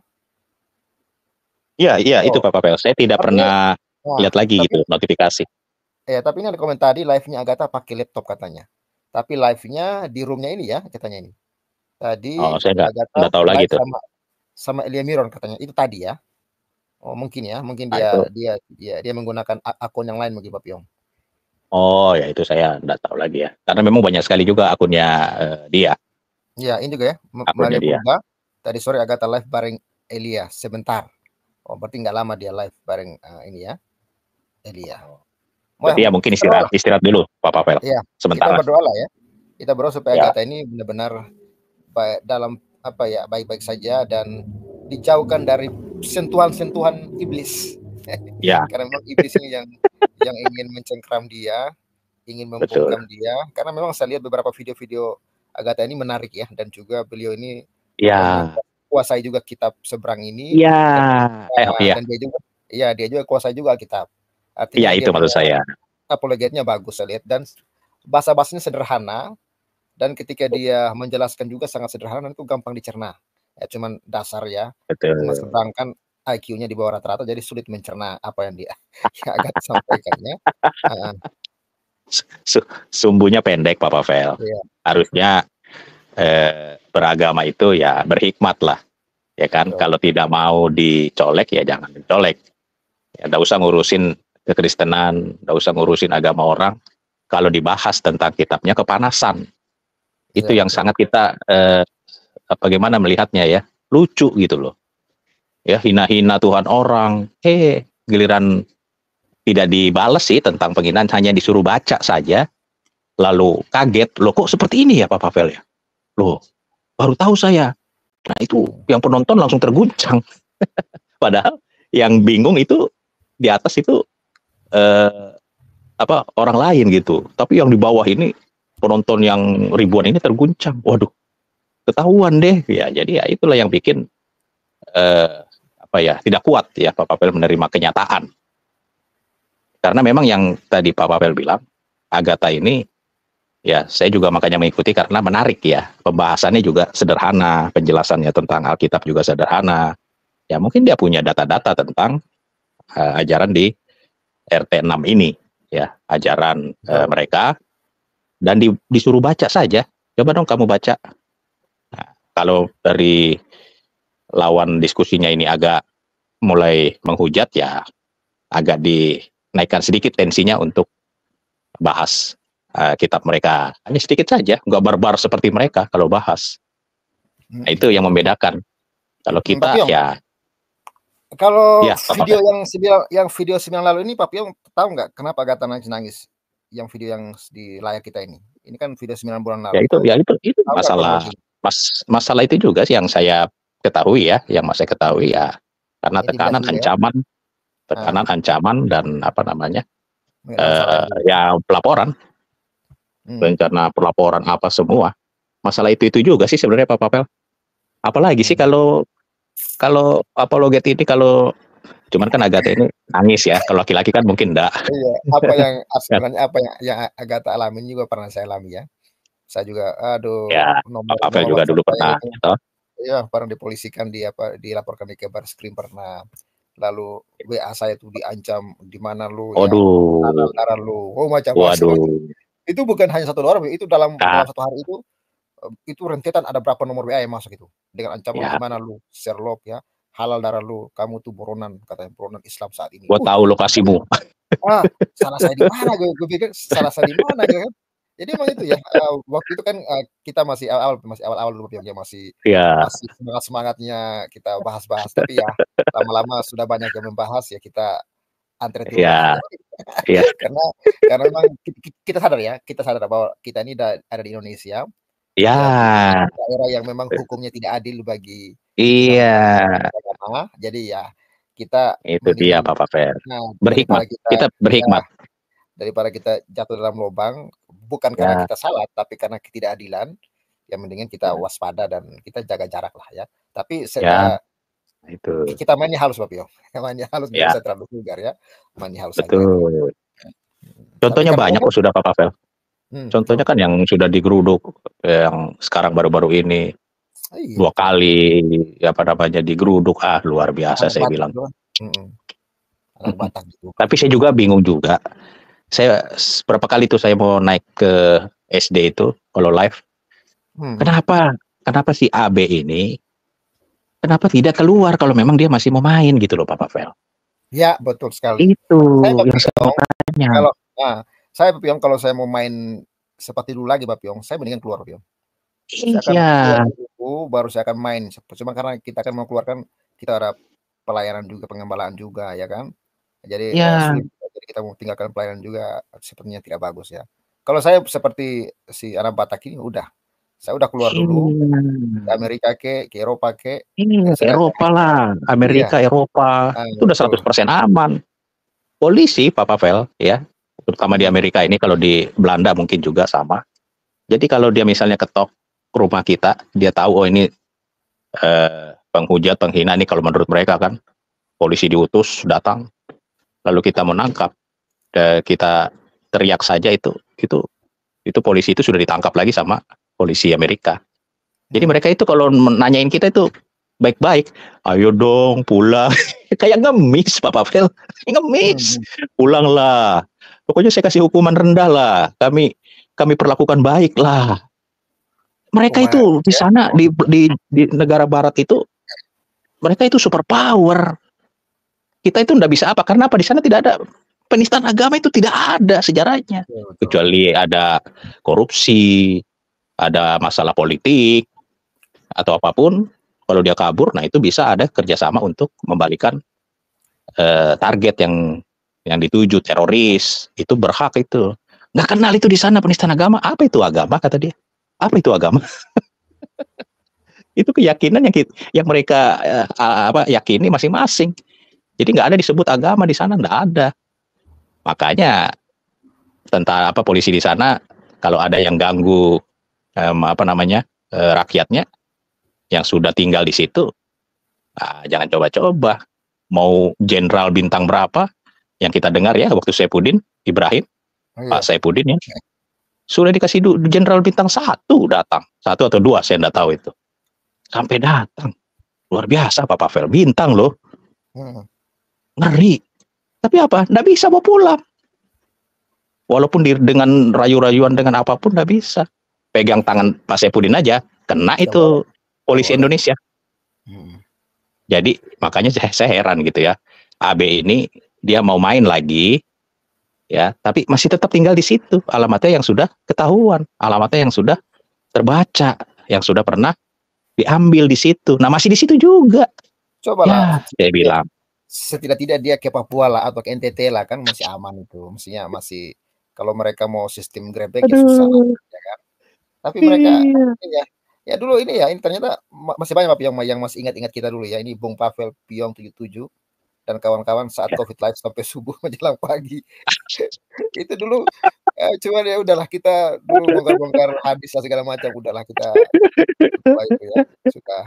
Iya itu Pak Papel. Saya tidak pernah lihat lagi gitu notifikasi.
Ya tapi ini ada komentar tadi live-nya Agatha pakai laptop katanya. Tapi live-nya di room-nya ini ya katanya ini. Tadi
saya nggak tahu lagi tuh.
Sama Elia Miron katanya itu tadi ya. Oh mungkin dia menggunakan akun yang lain mungkin Pak Piong.
Oh ya itu saya nggak tahu lagi ya. Karena memang banyak sekali juga akunnya dia.
Ya ini juga ya. Maria Purba tadi sore Agatha live bareng Elia sebentar. Oh berarti nggak lama dia live bareng ini ya Elia.
Berarti ya mungkin istirahat dulu Pak Papel.
Iya.
Sementara.
Kita berdoa lah ya. Kita berdoa supaya Agatha ini benar-benar dalam baik-baik saja dan dijauhkan dari sentuhan-sentuhan iblis.
Ya.
Karena memang iblis ini yang ingin mencengkram dia, ingin membungkam dia. Karena memang saya lihat beberapa video-video Agatha ini menarik ya, dan juga beliau ini kuasai juga kitab seberang ini. Dan dia juga kuasai juga kitab.
Iya itu maksud saya.
Apologetnya bagus saya lihat dan bahasa-bahasanya sederhana dan ketika dia menjelaskan juga sangat sederhana itu gampang dicerna. Ya cuman dasar ya.
Betul.
Sedangkan IQ-nya di bawah rata-rata jadi sulit mencerna apa yang dia agak sampaikannya.
Sumbunya pendek Pak Pavel.
Iya.
Harusnya beragama itu ya berhikmat lah. Ya kan, kalau tidak mau dicolek ya jangan dicolek. Ya enggak usah ngurusin kekristenan, enggak usah ngurusin agama orang. Kalau dibahas tentang kitabnya kepanasan. Itu yang sangat kita bagaimana melihatnya ya, lucu gitu loh. Ya hina-hina Tuhan orang. Giliran tidak dibalas sih tentang penghinaan, hanya disuruh baca saja. Lalu kaget, loh kok seperti ini ya Pak Pavel ya? Loh, baru tahu saya. Nah itu yang penonton langsung terguncang. Padahal yang bingung itu di atas itu orang lain gitu. Tapi yang di bawah ini penonton yang ribuan ini terguncang. Waduh, ketahuan deh. Ya, jadi ya itulah yang bikin tidak kuat ya Pak Papel menerima kenyataan. Karena memang yang tadi Pak Papel bilang, Agatha ini ya saya juga makanya mengikuti karena menarik ya. Pembahasannya juga sederhana, penjelasannya tentang Alkitab juga sederhana. Ya mungkin dia punya data-data tentang ajaran di RT6 ini ya, ajaran mereka, dan disuruh baca saja. Coba dong kamu baca. Nah, kalau dari lawan diskusinya ini agak mulai menghujat ya, agak dinaikkan sedikit tensinya untuk bahas kitab mereka. Hanya sedikit saja, nggak barbar seperti mereka kalau bahas. Nah, itu yang membedakan. Kalau kita ya.
Kalau yang video 9 lalu ini, Pak Piong tahu nggak kenapa Agatha nangis-nangis? Yang video yang di layar kita ini kan video 9 bulan lalu.
Itu masalah itu juga sih yang saya ketahui ya, karena tekanan ancaman dan pelaporan, rencana pelaporan apa semua. Masalah itu juga sih sebenarnya Pak Papel. Apalagi sih kalau apologet ini, kalau cuman kan Agatha ini nangis ya, kalau laki-laki kan mungkin enggak.
Iya, apa yang sebenarnya yang Agatha alamin juga pernah saya alami ya. Saya juga
ya, Pak Papel juga dulu pernah gitu.
Iya, pernah dipolisikan, dilaporkan di Kabarskrim pernah. Lalu WA saya tuh diancam, di mana lu ya, darah lu. Macam-macam. Itu bukan hanya 1 orang, itu dalam 1 hari itu rentetan ada berapa nomor WA yang masuk itu dengan ancaman di mana lu, Sherlock ya, halal darah lu, kamu tuh buronan, katanya buronan Islam saat ini.
Gua tahu lokasimu.
Salah saya di mana? Gue pikir salah saya di mana kan? Jadi emang itu ya, waktu itu kan kita masih awal dulu ya, masih semangatnya kita bahas-bahas, tapi ya lama-lama sudah banyak yang membahas ya, kita antre dulu.
Iya.
karena memang kita sadar bahwa kita ini ada di Indonesia.
Ya.
Daerah yang memang hukumnya tidak adil bagi agama. Jadi ya kita
itu dia Pak Papel. Berhikmat. Kita berhikmat.
Daripada kita jatuh dalam lubang, bukan karena kita salah, tapi karena ketidakadilan, ya mendingan kita waspada dan kita jaga jarak lah ya. Tapi
itu
kita mainnya halus Pak Pio. Mainnya halus, bisa terlalu vulgar ya. Mainnya halus saja.
Contohnya banyak kok sudah Pak Papel. Contohnya kan yang sudah digeruduk, yang sekarang baru-baru ini 2 kali digeruduk, luar biasa saya bilang. Tapi saya juga bingung juga. Saya berapa kali itu saya mau naik ke SD itu kalau live. Kenapa si AB ini kenapa tidak keluar kalau memang dia masih mau main gitu loh Pak Papel?
Ya, betul sekali.
Itu yang saya tanya.
Saya Pak Piong, kalau saya mau main seperti dulu lagi Pak Piong, saya mendingan keluar Pak Piong.
Iya.
Baru saya akan main. Cuma karena kita akan mau keluarkan, kita ada pelayanan juga, pengembalaan juga ya kan. Jadi jadi kita mau tinggalkan pelayanan juga sepertinya tidak bagus ya. Kalau saya seperti si anak Batak ini saya udah keluar dulu ke Amerika ke Eropa
Eropa lah, Amerika, Eropa itu udah 100% aman. Polisi Pak Pavel ya, terutama di Amerika ini, kalau di Belanda mungkin juga sama. Jadi kalau dia misalnya ketok ke rumah kita, dia tahu ini penghujat, penghina nih kalau menurut mereka kan. Polisi diutus datang, lalu kita menangkap, kita teriak saja itu polisi itu sudah ditangkap lagi sama polisi Amerika. Jadi mereka itu kalau nanyain kita itu baik-baik, ayo dong pulang. Kayak ngemis Pak Pavel, ngemis. Pulanglah. Pokoknya saya kasih hukuman rendah lah. Kami perlakukan baik lah. Mereka itu di sana di negara barat itu, mereka itu super power. Kita itu enggak bisa apa, karena apa? Di sana tidak ada penistaan agama, itu tidak ada sejarahnya. Kecuali ada korupsi, ada masalah politik atau apapun. Kalau dia kabur, nah itu bisa ada kerjasama untuk membalikan target yang dituju, teroris. Itu berhak itu. Nggak kenal itu di sana penistaan agama. Apa itu agama, kata dia? Apa itu agama? Itu keyakinan yang mereka yakini masing-masing. Jadi nggak ada disebut agama di sana, nggak ada. Makanya tentara apa polisi di sana kalau ada yang ganggu rakyatnya yang sudah tinggal di situ, jangan coba-coba. Mau jenderal bintang berapa yang kita dengar ya waktu Saifuddin Ibrahim, Pak Saifuddin ya, sudah dikasih jenderal bintang 1 datang, 1 atau 2 saya tidak tahu itu, sampai datang, luar biasa Pak Pavel, bintang loh, ngeri. Tapi apa? Nggak bisa bawa pulang. Walaupun dengan rayu-rayuan dengan apapun nggak bisa. Pegang tangan Pak Saifuddin aja kena itu polisi Indonesia. Jadi makanya saya heran gitu ya. AB ini dia mau main lagi ya, tapi masih tetap tinggal di situ. Alamatnya yang sudah ketahuan, alamatnya yang sudah terbaca, yang sudah pernah diambil di situ. Nah, masih di situ juga.
Coba
ya,
lah.
Saya bilang.
Setidak-tidak dia ke Papua lah atau ke NTT lah, kan masih aman itu. Mestinya masih, kalau mereka mau sistem grebek ya susah ya kan. Tapi mereka ya dulu ini ya, ini ternyata masih banyak yang masih ingat-ingat kita dulu ya. Ini Bung Pavel Piong 77 dan kawan-kawan saat COVID live sampai subuh menjelang pagi. Itu dulu cuman ya udahlah, kita dulu bongkar-bongkar hadis lah segala macam, udahlah kita itu ya suka.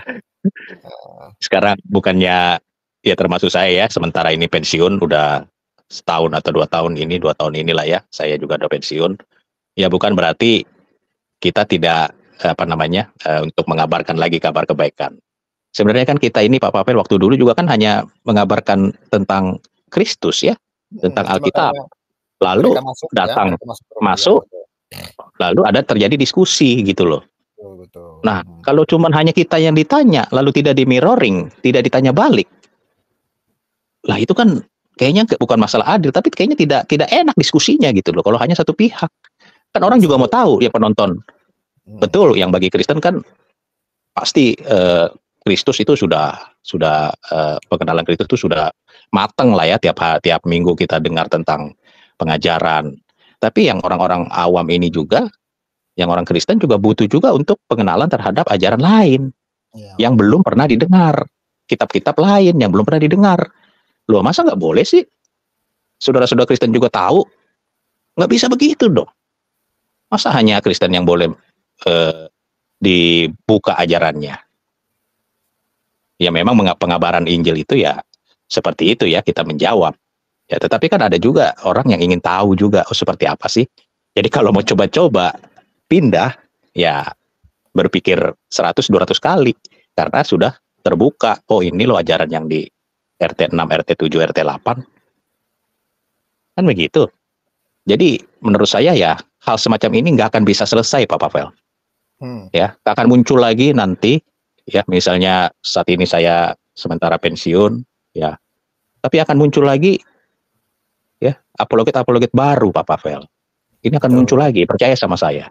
Sekarang bukannya ya termasuk saya ya, sementara ini pensiun udah setahun atau 2 tahun ini, 2 tahun inilah ya, saya juga udah pensiun. Ya bukan berarti kita tidak untuk mengabarkan lagi kabar kebaikan. Sebenarnya kan kita ini Pak Pavel waktu dulu juga kan hanya mengabarkan tentang Kristus ya, tentang Alkitab. Lalu datang masuk, lalu ada terjadi diskusi gitu loh. Nah, kalau cuman hanya kita yang ditanya, lalu tidak di mirroring, tidak ditanya balik, lah itu kan kayaknya bukan masalah adil, tapi kayaknya tidak enak diskusinya gitu loh. Kalau hanya satu pihak, kan orang juga mau tahu ya penonton. Betul, yang bagi Kristen kan pasti Kristus itu sudah pengenalan Kristus itu sudah matang lah ya, tiap minggu kita dengar tentang pengajaran. Tapi yang orang-orang awam ini juga, yang orang Kristen juga butuh juga untuk pengenalan terhadap ajaran lain yang belum pernah didengar, kitab-kitab lain yang belum pernah didengar. Loh, masa nggak boleh sih? Saudara-saudara Kristen juga tahu? Nggak bisa begitu dong. Masa hanya Kristen yang boleh dibuka ajarannya? Ya memang pengabaran Injil itu ya seperti itu ya, kita menjawab. Ya, tetapi kan ada juga orang yang ingin tahu juga seperti apa sih. Jadi kalau mau coba-coba pindah, ya berpikir 100-200 kali. Karena sudah terbuka, oh ini loh ajaran yang di RT 6, RT 7, RT 8. Kan begitu. Jadi menurut saya ya, hal semacam ini nggak akan bisa selesai Pak Pavel. Ya, akan muncul lagi nanti, ya misalnya saat ini saya sementara pensiun, ya, tapi akan muncul lagi, ya apologet baru Pak Pavel. Ini akan muncul lagi, percaya sama saya,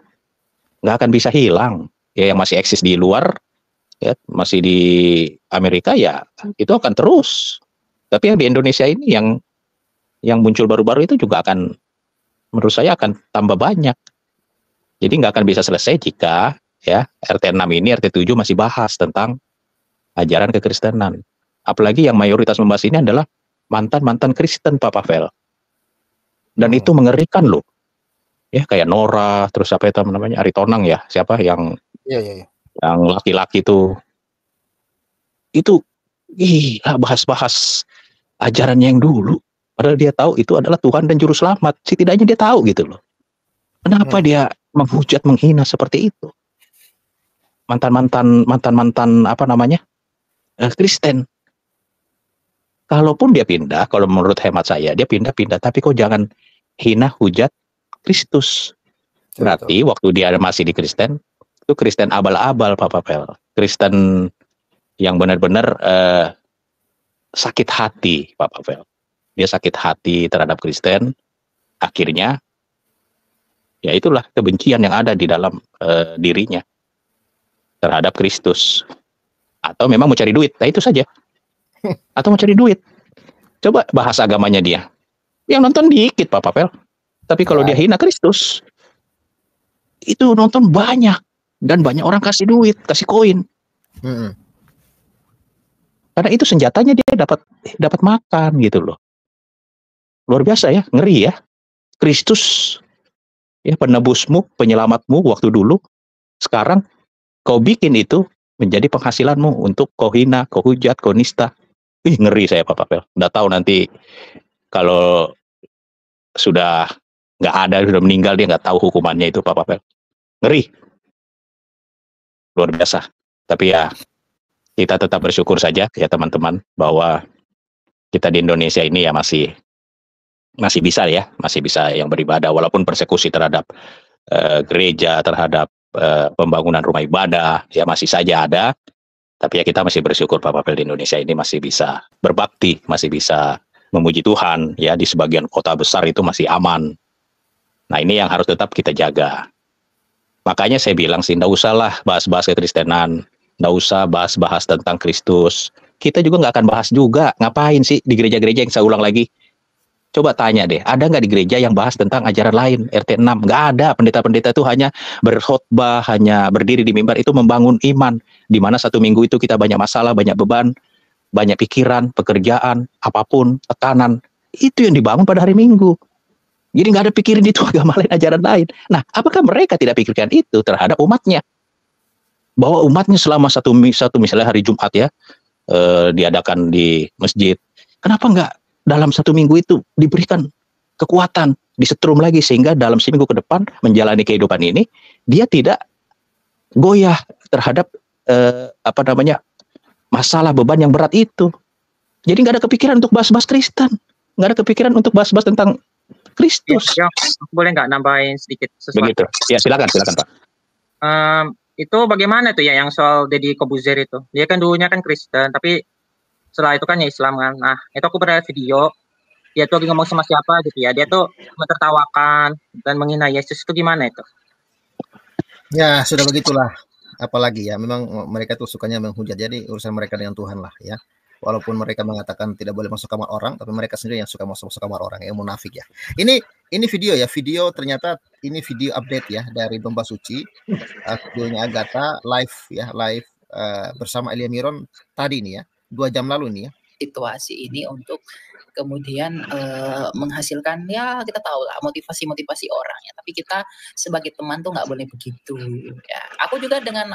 nggak akan bisa hilang. Ya yang masih eksis di luar, ya masih di Amerika ya itu akan terus. Tapi yang di Indonesia ini yang muncul baru-baru itu juga akan, menurut saya akan tambah banyak. Jadi nggak akan bisa selesai jika ya RT 6 ini, RT 7 masih bahas tentang ajaran kekristenan. Apalagi yang mayoritas membahas ini adalah mantan-mantan Kristen Pak Pavel. Dan itu mengerikan loh. Ya kayak Nora, terus apa itu namanya, Aritonang ya, siapa yang yang laki-laki itu gila bahas-bahas ajarannya yang dulu. Padahal dia tahu itu adalah Tuhan dan Juru Selamat. Setidaknya dia tahu gitu loh. Kenapa dia menghujat, menghina seperti itu? Mantan apa namanya? Kristen. Kalaupun dia pindah, kalau menurut hemat saya, dia pindah, tapi kok jangan hina hujat Kristus. Berarti waktu dia masih di Kristen, itu Kristen abal-abal Pak Pavel. Kristen yang benar-benar sakit hati Pak Pavel. Dia sakit hati terhadap Kristen. Akhirnya ya itulah kebencian yang ada di dalam dirinya terhadap Kristus. Atau memang mau cari duit, nah itu saja. Atau mau cari duit. Coba bahas agamanya dia. Yang nonton dikit Pak Pavel. Tapi kalau dia hina Kristus, itu nonton banyak. Dan banyak orang kasih duit, kasih koin. Karena itu senjatanya dia dapat makan gitu loh. Luar biasa ya, ngeri ya. Kristus ya penebusmu, penyelamatmu waktu dulu. Sekarang kau bikin itu menjadi penghasilanmu untuk kau hina, kau hujat, kau nista. Ih, ngeri saya Pak Papel. Udah tahu nanti kalau sudah nggak ada, sudah meninggal, dia nggak tahu hukumannya itu Pak Papel. Ngeri, luar biasa. Tapi ya kita tetap bersyukur saja ya teman-teman bahwa kita di Indonesia ini ya masih bisa ya, masih bisa yang beribadah walaupun persekusi terhadap gereja, terhadap pembangunan rumah ibadah ya masih saja ada. Tapi ya kita masih bersyukur Pak Papel di Indonesia ini masih bisa berbakti, masih bisa memuji Tuhan ya, di sebagian kota besar itu masih aman. Nah ini yang harus tetap kita jaga. Makanya saya bilang sih, nggak usah lah bahas-bahas kekristenan, nggak usah bahas-bahas tentang Kristus. Kita juga nggak akan bahas juga. Ngapain sih di gereja-gereja, yang saya ulang lagi? Coba tanya deh, ada nggak di gereja yang bahas tentang ajaran lain, RT 6? Nggak ada. Pendeta-pendeta itu hanya berkhotbah, hanya berdiri di mimbar, itu membangun iman. Di mana satu minggu itu kita banyak masalah, banyak beban, banyak pikiran, pekerjaan, apapun, tekanan. Itu yang dibangun pada hari Minggu. Jadi nggak ada pikirin itu agama lain, ajaran lain. Nah, apakah mereka tidak pikirkan itu terhadap umatnya? Bahwa umatnya selama satu misalnya hari Jumat ya, diadakan di masjid. Kenapa nggak dalam satu minggu itu diberikan kekuatan, disetrum lagi sehingga dalam seminggu ke depan menjalani kehidupan ini dia tidak goyah terhadap masalah beban yang berat itu. Jadi nggak ada kepikiran untuk bahas-bahas Kristen, nggak ada kepikiran untuk bahas-bahas tentang Kristus.
Ya, boleh nggak nambahin sedikit sesuatu?
Begitu. Ya silakan Pak.
Itu bagaimana tuh ya yang soal Deddy Kobuzer itu? Dia kan dulunya kan Kristen, tapi setelah itu kan ya Islam kan. Nah, itu aku pernah video, dia tuh lagi ngomong sama siapa gitu ya. Dia tuh mentertawakan dan menghina Yesus, itu gimana itu?
Ya, sudah begitulah. Apalagi ya, memang mereka tuh sukanya menghujat. Jadi urusan mereka dengan Tuhan lah ya. Walaupun mereka mengatakan tidak boleh masuk kamar orang, tapi mereka sendiri yang suka masuk kamar orang, yang munafik ya. Ini video ya, ternyata ini video update ya dari Domba Suci, videonya Agatha live bersama Elia Miron tadi nih ya, 2 jam lalu nih ya.
Situasi ini untuk kemudian menghasilkan, ya kita tahu lah motivasi orang ya, tapi kita sebagai teman tuh nggak boleh begitu ya. Aku juga dengan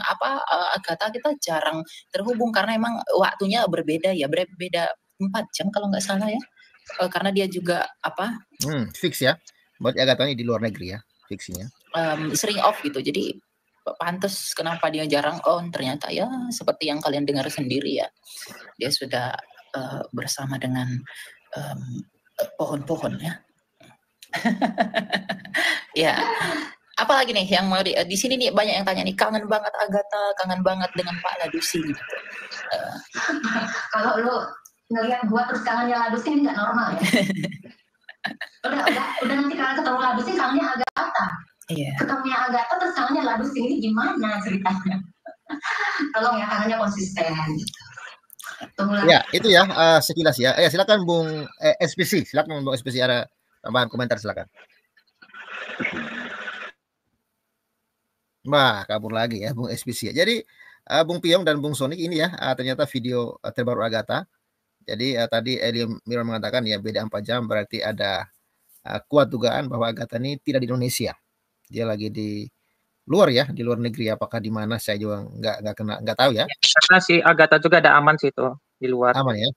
Agatha kita jarang terhubung karena emang waktunya berbeda ya, berbeda 4 jam kalau nggak salah ya, karena dia juga
fix ya, buat Agatha ini di luar negeri ya fiksinya,
sering off gitu, jadi pantes kenapa dia jarang on. Ternyata ya seperti yang kalian dengar sendiri ya, dia sudah bersama dengan pohon-pohon ya. Ya, apalagi nih yang mau di sini nih, banyak yang tanya nih, kangen banget Agatha, kangen banget dengan Pak Ladusi gitu.
Kalau lu ngelihat gua terus kangennya Ladusi ini nggak normal ya. udah nanti kalau ketemu Ladusi kangennya Agatha.
Iya.
Ketemunya Agatha terus kangennya Ladusi, ini gimana ceritanya? Tolong ya, kangennya konsisten.
Ya, itu ya sekilas ya. Silakan Bung SPC, silakan Bung SPC, ada tambahan komentar silakan. Kabur lagi ya Bung SPC. Jadi Bung Piong dan Bung Sonic ini ya, ternyata video terbaru Agatha. Jadi tadi Elia Miron mengatakan ya beda 4 jam, berarti ada kuat dugaan bahwa Agatha ini tidak di Indonesia. Dia lagi di luar ya, di luar negeri. Apakah di mana saya juga nggak tahu ya.
Karena si Agatha juga ada aman sih itu di luar.
Aman ya.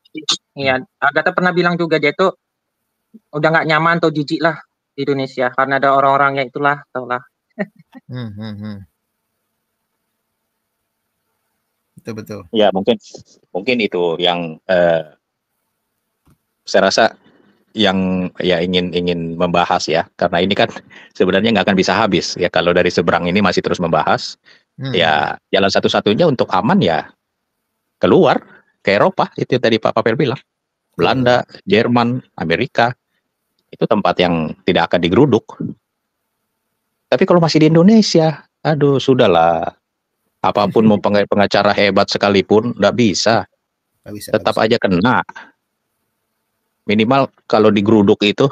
Iya, Agatha pernah bilang juga dia tuh udah nggak nyaman atau jijik lah di Indonesia karena ada orang-orang yang itulah, taulah.
Betul.
Ya mungkin itu yang saya rasa yang ya ingin membahas ya, karena ini kan sebenarnya nggak akan bisa habis ya kalau dari seberang ini masih terus membahas. Ya jalan satu-satunya untuk aman ya keluar ke Eropa, itu tadi Pak Papel bilang, Belanda, Jerman, Amerika, itu tempat yang tidak akan digeruduk. Tapi kalau masih di Indonesia, aduh sudahlah, apapun mau pengacara hebat sekalipun nggak bisa, tetap aja kena. Minimal kalau digeruduk itu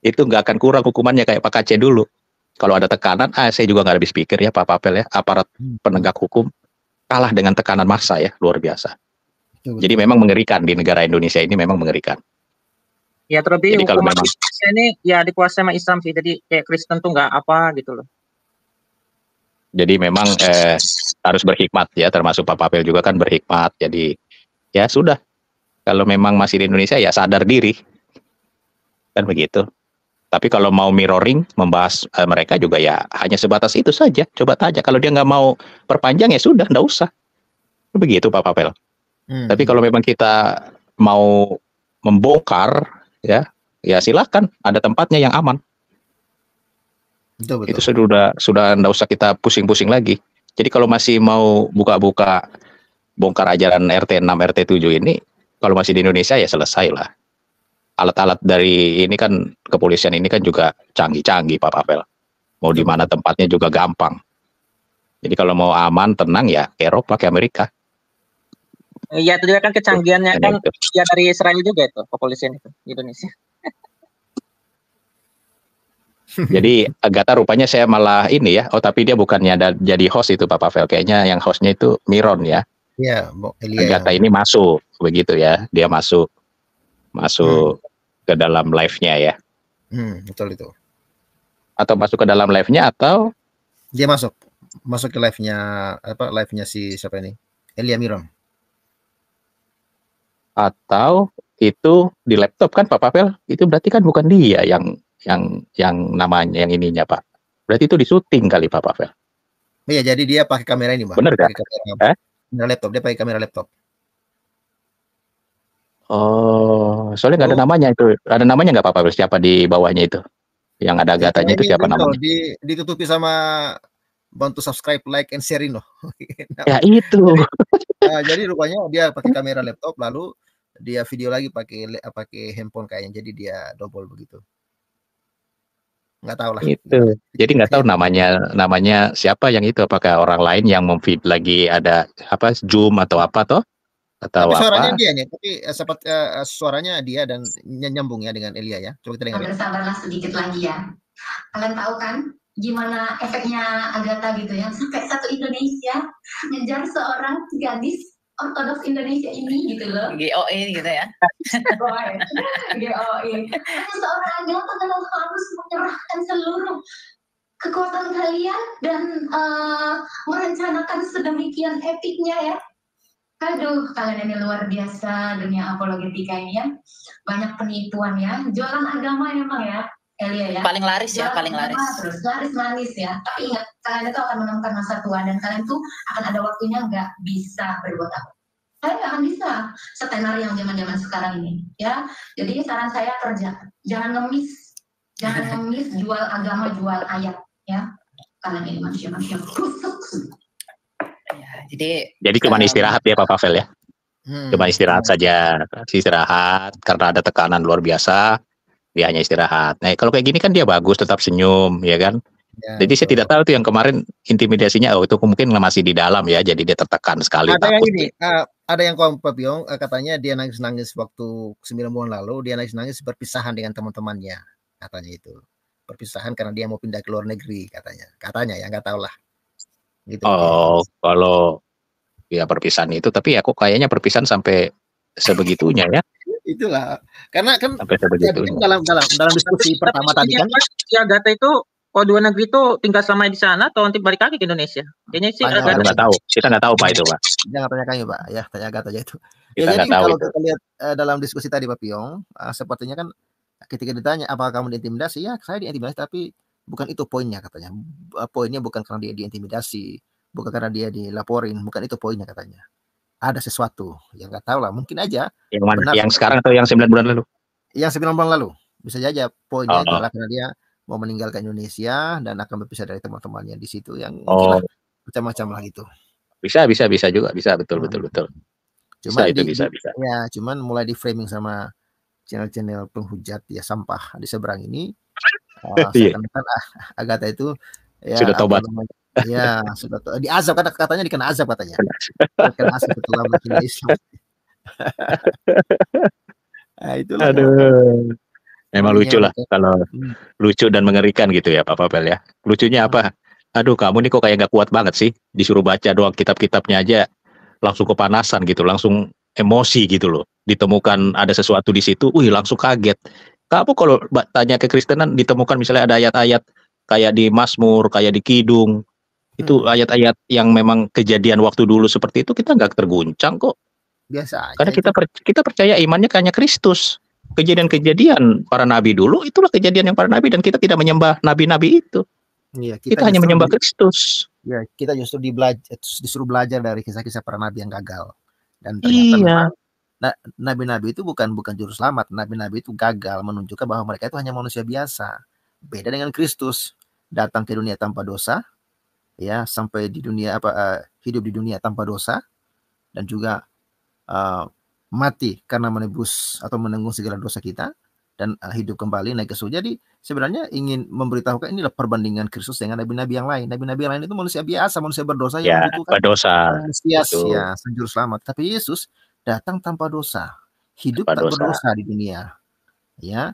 nggak akan kurang hukumannya kayak Pak Aceh dulu. Kalau ada tekanan, saya juga nggak habis pikir ya Pak Papel ya, aparat penegak hukum kalah dengan tekanan massa ya, luar biasa. Jadi memang mengerikan di negara Indonesia ini, memang mengerikan.
Ya terlebih
jadi kalau
hukuman
memang
Indonesia ini ya dikuasai sama Islam sih, jadi kayak Kristen tuh nggak apa gitu loh.
Jadi memang harus berhikmat ya, termasuk Pak Papel juga kan berhikmat. Jadi ya sudah, kalau memang masih di Indonesia ya sadar diri, kan begitu. Tapi kalau mau mirroring, membahas mereka juga ya hanya sebatas itu saja. Coba tanya, kalau dia nggak mau perpanjang ya sudah, nggak usah. Begitu Pak Papel. Tapi kalau memang kita mau membongkar, ya silakan, ada tempatnya yang aman.
Betul.
Itu sudah nggak usah kita pusing-pusing lagi. Jadi kalau masih mau buka-buka bongkar ajaran RT 6, RT 7 ini, kalau masih di Indonesia ya selesai lah. Alat-alat dari ini kan, kepolisian ini kan juga canggih-canggih Pak Papel. Mau di mana tempatnya juga gampang. Jadi kalau mau aman, tenang ya ke Eropa, ke Amerika.
Iya, itu juga kan kecanggihannya kan ya dari Israel juga itu, kepolisian itu di Indonesia.
Jadi Agatha rupanya saya malah ini ya, tapi dia bukannya jadi host itu Pak Pavel, kayaknya yang hostnya itu Miron ya.
Iya,
Agatha ini masuk begitu ya, dia masuk ke dalam live-nya ya.
Betul itu.
Atau masuk ke dalam live-nya atau
dia masuk ke live-nya live-nya si siapa ini? Elia Miron.
Atau itu di laptop kan Pak Pavel, itu berarti kan bukan dia yang namanya yang ininya Pak. Berarti itu disuting kali Pak Pavel.
Iya, jadi dia pakai kamera ini, Pak.
Bener kan?
Kamera laptop, dia pakai kamera laptop.
Oh, soalnya nggak ada namanya itu. Ada namanya nggak Pak Pavel? Siapa di bawahnya itu? Yang ada Agathanya itu siapa namanya?
Ditutupi sama bantu subscribe, like, and share loh.
Ya itu.
Jadi rupanya dia pakai kamera laptop, lalu dia video lagi pakai handphone kayaknya. Jadi dia double begitu. Nggak tahu lah.
Itu. Jadi nggak tahu namanya siapa yang itu. Apakah orang lain yang memfeed lagi ada Zoom atau apa toh? Atau
tapi suaranya
apa?
dia nih. Tapi suaranya dia dan nyambung ya dengan Elia ya. Coba kita dengar.
Bersabarlah sedikit lagi ya. Kalian tahu kan gimana efeknya Agatha gitu ya, sampai satu Indonesia ngejar seorang gadis Ortodoks Indonesia ini gitu loh.
GOE gitu ya.
GOE. Seorang Agatha kalian harus menyerahkan seluruh kekuatan kalian dan merencanakan sedemikian epiknya ya. Aduh, kalian ini luar biasa, dunia apologetika ini ya. Banyak penipuan ya, jualan agama emang ya. Elia ya.
Paling laris ya, paling laris.
Terus laris manis ya. Tapi ingat, kalian itu akan menemukan masa tua dan kalian tuh akan ada waktunya nggak bisa berbuat apa. Kalian nggak akan bisa setenar yang zaman-zaman sekarang ini ya. Jadi saran saya kerja, jangan ngemis, jual agama, jual ayat ya. Kalian ini manusia-manusia busuk.
Ya, jadi
cuma istirahat ya Pak Pavel ya. Cuma istirahat saja, istirahat karena ada tekanan luar biasa. Dia hanya istirahat. Nah, kalau kayak gini kan dia bagus, tetap senyum, ya kan? Ya, jadi saya tidak tahu tuh yang kemarin intimidasinya, itu mungkin masih di dalam ya, jadi dia tertekan sekali.
Ada yang ini, ada yang Pak Piong, katanya dia nangis-nangis waktu 9 bulan lalu, dia nangis-nangis berpisahan dengan teman-temannya, katanya itu. Perpisahan karena dia mau pindah ke luar negeri, katanya ya, nggak tahu lah. Gitu,
kalau ya perpisahan itu, tapi aku kayaknya perpisahan sampai sebegitunya ya.
Itulah karena kan dalam diskusi pertama tadi kan
si Agatha itu dua negeri itu tinggal selama di sana atau nanti balik lagi ke Indonesia? Kayaknya sih
nggak tahu, kita nggak tahu Pak itu Pak.
Jangan tanya kami Pak, ya tanya Agatha aja itu. Ya, jadi kalau kita lihat dalam diskusi tadi Pak Piong, sepertinya kan ketika ditanya apakah kamu diintimidasi, ya saya diintimidasi tapi bukan itu poinnya katanya. Poinnya bukan karena dia diintimidasi, bukan karena dia dilaporin, bukan itu poinnya katanya. Ada sesuatu yang nggak tahu lah, mungkin aja
yang mana, yang sekarang atau yang 9 bulan lalu?
Yang 9 bulan lalu bisa saja poinnya adalah karena dia mau meninggalkan Indonesia dan akan berpisah dari teman-temannya di situ yang macam-macam lah gitu.
Bisa juga, bisa betul.
Cuma bisa. Ya, cuman mulai di framing sama channel-channel penghujat ya sampah di seberang ini. Seakan-akan Agatha itu ya,
sudah tobat.
Ya, sudah diazab, katanya dikena azab katanya. Dikena azab setelah berpindah Islam. Nah, itulah.
Aduh. Memang lucu lah kalau lucu dan mengerikan gitu ya Pak Pavel ya. Lucunya apa? Aduh, kamu nih kok kayak nggak kuat banget sih. Disuruh baca doang kitab-kitabnya aja langsung kepanasan gitu, langsung emosi gitu loh. Ditemukan ada sesuatu di situ, langsung kaget. Kamu kalau tanya ke Kristenan ditemukan misalnya ada ayat-ayat kayak di Mazmur, kayak di Kidung, itu ayat-ayat yang memang kejadian waktu dulu seperti itu kita nggak terguncang kok.
Biasa aja
Karena
itu.
kita percaya imannya hanya Kristus. Kejadian-kejadian para nabi dulu itulah kejadian yang para nabi dan kita tidak menyembah nabi-nabi itu.
Iya,
Kita hanya menyembah Kristus.
Ya, kita justru disuruh belajar dari kisah-kisah para nabi yang gagal. Dan ternyata memang nabi-nabi itu bukan juru selamat. Nabi-nabi itu gagal menunjukkan bahwa mereka itu hanya manusia biasa. Beda dengan Kristus, datang ke dunia tanpa dosa, ya, sampai di dunia hidup di dunia tanpa dosa, dan juga mati karena menebus atau menanggung segala dosa kita, dan hidup kembali naik ke surga. Jadi sebenarnya ingin memberitahukan inilah perbandingan Kristus dengan nabi-nabi yang lain. Nabi-nabi yang lain itu manusia biasa, manusia berdosa yang membutuhkan Mesias, ya, juru selamat. Tapi Yesus datang tanpa dosa, hidup tak berdosa di dunia, ya.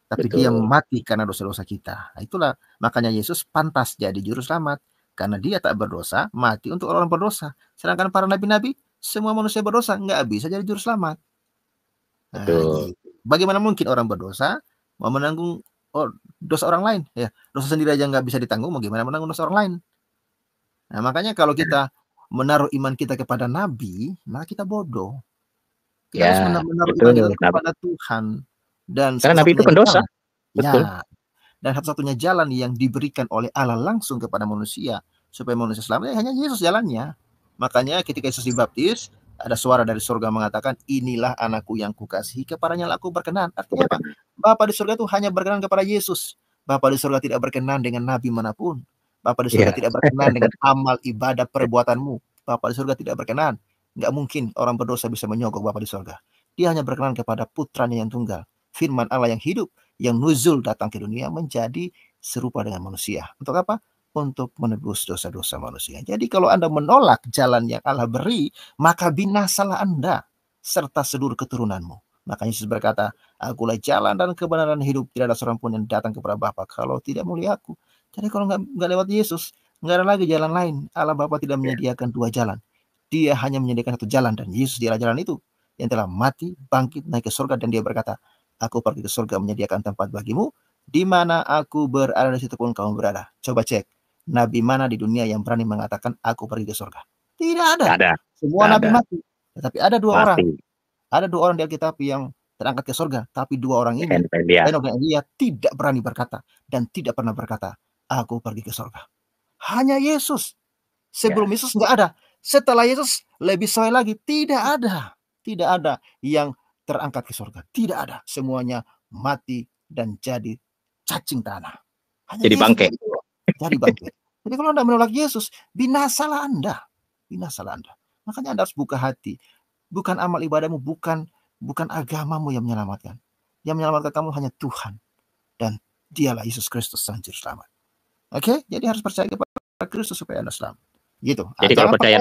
Tapi dia mati karena dosa-dosa kita. Nah, itulah makanya Yesus pantas jadi juru selamat karena dia tak berdosa, mati untuk orang berdosa. Sedangkan para nabi-nabi semua manusia berdosa, nggak bisa jadi juru selamat. Nah, gitu. Bagaimana mungkin orang berdosa mau menanggung dosa orang lain? Ya, dosa sendiri aja nggak bisa ditanggung, bagaimana menanggung dosa orang lain? Nah, makanya kalau kita menaruh iman kita kepada nabi, maka kita bodoh. Kita harus menaruh iman kita kepada Tuhan. Dan
karena nabi itu pendosa.
Betul. Ya, dan satu-satunya jalan yang diberikan oleh Allah langsung kepada manusia supaya manusia selamat hanya Yesus jalannya. Makanya ketika Yesus dibaptis, ada suara dari surga mengatakan, inilah anakku yang kukasihi, kepadanya aku berkenan. Artinya apa? Bapa di surga itu hanya berkenan kepada Yesus. Bapa di surga tidak berkenan dengan nabi manapun. Bapa di surga tidak berkenan dengan amal ibadah perbuatanmu. Bapa di surga tidak berkenan. Nggak mungkin orang berdosa bisa menyogok Bapa di surga. Dia hanya berkenan kepada putranya yang tunggal. Firman Allah yang hidup, yang nuzul datang ke dunia menjadi serupa dengan manusia. Untuk apa? Untuk menebus dosa-dosa manusia. Jadi kalau Anda menolak jalan yang Allah beri, maka binasalah Anda serta seluruh keturunanmu. Makanya Yesus berkata, akulah jalan dan kebenaran hidup, tidak ada seorang pun yang datang kepada Bapa kalau tidak melalui aku. Jadi kalau nggak lewat Yesus, nggak ada lagi jalan lain. Allah Bapa tidak menyediakan dua jalan. Dia hanya menyediakan satu jalan, dan Yesus dialah jalan itu yang telah mati, bangkit, naik ke surga, dan dia berkata, aku pergi ke surga menyediakan tempat bagimu, di mana aku berada di situ pun kamu berada. Coba cek. Nabi mana di dunia yang berani mengatakan aku pergi ke surga? Tidak ada. Semua nabi mati. Tetapi ada dua orang. Ada dua orang di Alkitab yang terangkat ke surga. Tapi dua orang ini, Henok dan Elia, tidak berani berkata dan tidak pernah berkata, aku pergi ke surga. Hanya Yesus. Sebelum Yesus nggak ada. Setelah Yesus lebih sesuai lagi. Tidak ada. Tidak ada yang terangkat ke surga. Tidak ada. Semuanya mati dan jadi cacing tanah. Hanya
jadi bangke.
Jadi bangkit. Jadi kalau Anda menolak Yesus, binasalah Anda. Binasalah Anda. Makanya Anda harus buka hati. Bukan amal ibadahmu, bukan agamamu yang menyelamatkan. Yang menyelamatkan kamu hanya Tuhan. Dan dialah Yesus Kristus sang juru selamat. Oke? Jadi harus percaya kepada Kristus supaya Anda selamat. Gitu.
Jadi kalau percaya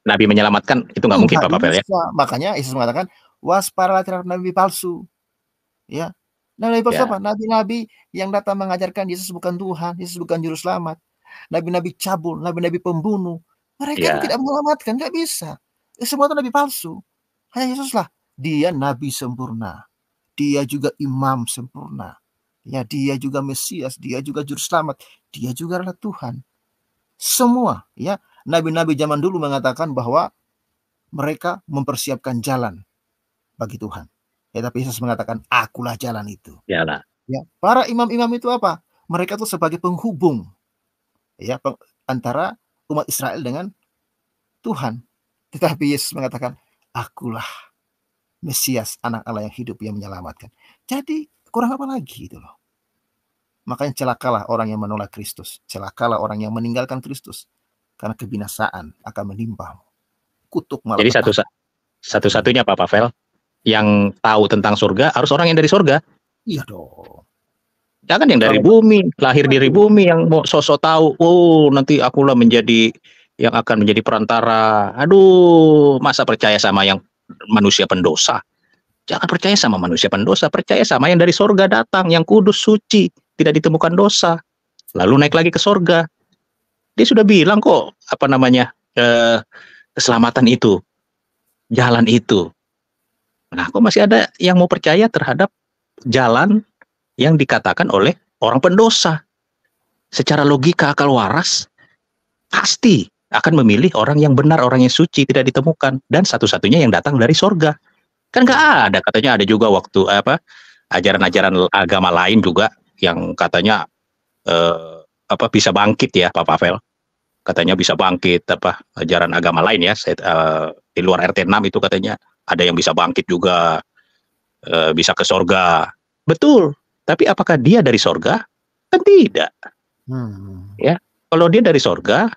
Nabi menyelamatkan, itu nggak mungkin Pak Pavel ya?
Makanya Yesus mengatakan, waspadalah terhadap nabi palsu. Ya. Nabi palsu apa? Nabi-nabi yang datang mengajarkan Yesus bukan Tuhan, Yesus bukan juru selamat. Nabi-nabi cabul, nabi-nabi pembunuh. Mereka tidak menyelamatkan, nggak bisa. Semua itu nabi palsu. Hanya Yesuslah. Dia nabi sempurna. Dia juga imam sempurna. Ya, dia juga Mesias, dia juga juru selamat, dia juga adalah Tuhan. Semua, ya, nabi-nabi zaman dulu mengatakan bahwa mereka mempersiapkan jalan bagi Tuhan. Ya, tapi Yesus mengatakan, akulah jalan itu. Ya, para imam-imam itu apa? Mereka itu sebagai penghubung, ya, antara umat Israel dengan Tuhan. Tetapi Yesus mengatakan, akulah Mesias, anak Allah yang hidup, yang menyelamatkan. Jadi kurang apa lagi itu loh. Makanya celakalah orang yang menolak Kristus. Celakalah orang yang meninggalkan Kristus. Karena kebinasaan akan menimpa. Kutuk malah.
Jadi satu-satunya Pak Pavel yang tahu tentang surga harus orang yang dari surga.
Iya dong.
Jangan yang dari bumi, lahir dari bumi yang mau sosok tahu. Oh, nanti akulah menjadi yang akan menjadi perantara. Aduh, masa percaya sama yang manusia pendosa? Jangan percaya sama manusia pendosa, percaya sama yang dari surga datang, yang kudus, suci, tidak ditemukan dosa. Lalu naik lagi ke surga. Dia sudah bilang kok, keselamatan itu, jalan itu. Nah, kok masih ada yang mau percaya terhadap jalan yang dikatakan oleh orang pendosa. Secara logika akal waras, pasti akan memilih orang yang benar, orang yang suci, tidak ditemukan. Dan satu-satunya yang datang dari sorga. Kan nggak ada, katanya ada juga waktu ajaran-ajaran agama lain juga yang katanya bisa bangkit ya, Pak Pavel. Katanya bisa bangkit, ajaran agama lain ya, di luar RT 6 itu katanya ada yang bisa bangkit juga, bisa ke sorga. Betul, tapi apakah dia dari sorga? Kan tidak. Ya, kalau dia dari sorga,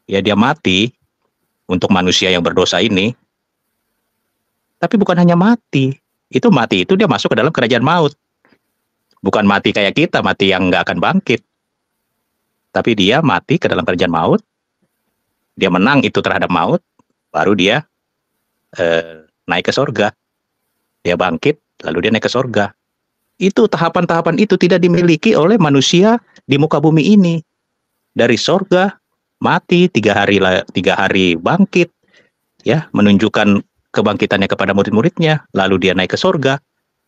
ya dia mati untuk manusia yang berdosa ini. Tapi bukan hanya mati, itu dia masuk ke dalam kerajaan maut. Bukan mati kayak kita, mati yang nggak akan bangkit. Tapi dia mati ke dalam kerajaan maut, dia menang itu terhadap maut, baru dia naik ke sorga. Dia bangkit, lalu dia naik ke sorga. Itu tahapan-tahapan itu tidak dimiliki oleh manusia di muka bumi ini. Dari sorga, mati, 3 hari bangkit, ya, menunjukkan kebangkitannya kepada murid-muridnya, lalu dia naik ke sorga.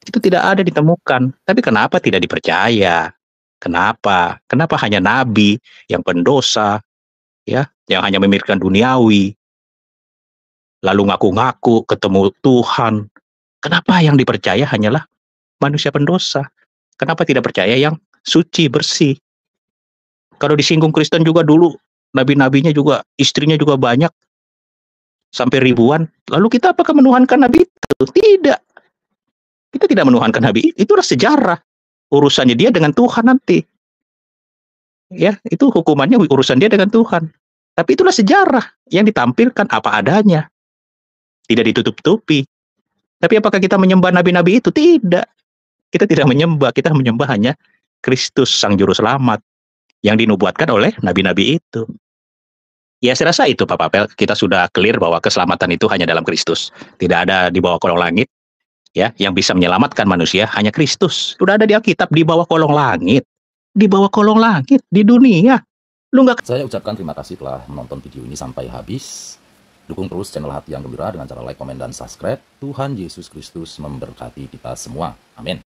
Itu tidak ada ditemukan. Tapi kenapa tidak dipercaya? Kenapa? Kenapa hanya nabi yang pendosa, ya, yang hanya memikirkan duniawi, lalu ngaku-ngaku ketemu Tuhan? Kenapa yang dipercaya hanyalah manusia pendosa? Kenapa tidak percaya yang suci, bersih? Kalau disinggung Kristen juga dulu, nabi-nabinya juga, istrinya juga banyak, sampai ribuan. Lalu kita apakah menuhankan nabi itu? Tidak. Kita tidak menuhankan nabi itu. Itulah sejarah. Urusannya dia dengan Tuhan nanti. Ya, itu hukumannya urusan dia dengan Tuhan. Tapi itulah sejarah yang ditampilkan apa adanya. Tidak ditutup-tutupi. Tapi apakah kita menyembah nabi-nabi itu? Tidak. Kita tidak menyembah. Kita menyembah hanya Kristus, Sang Juru Selamat, yang dinubuatkan oleh nabi-nabi itu. Ya, saya rasa itu Pak Papel, kita sudah clear bahwa keselamatan itu hanya dalam Kristus. Tidak ada di bawah kolong langit. Ya, yang bisa menyelamatkan manusia hanya Kristus. Sudah ada di Alkitab, di bawah kolong langit. Di bawah kolong langit, di dunia.
Saya ucapkan terima kasih telah menonton video ini sampai habis. Dukung terus channel Hati yang Gembira dengan cara like, komen, dan subscribe. Tuhan Yesus Kristus memberkati kita semua. Amin.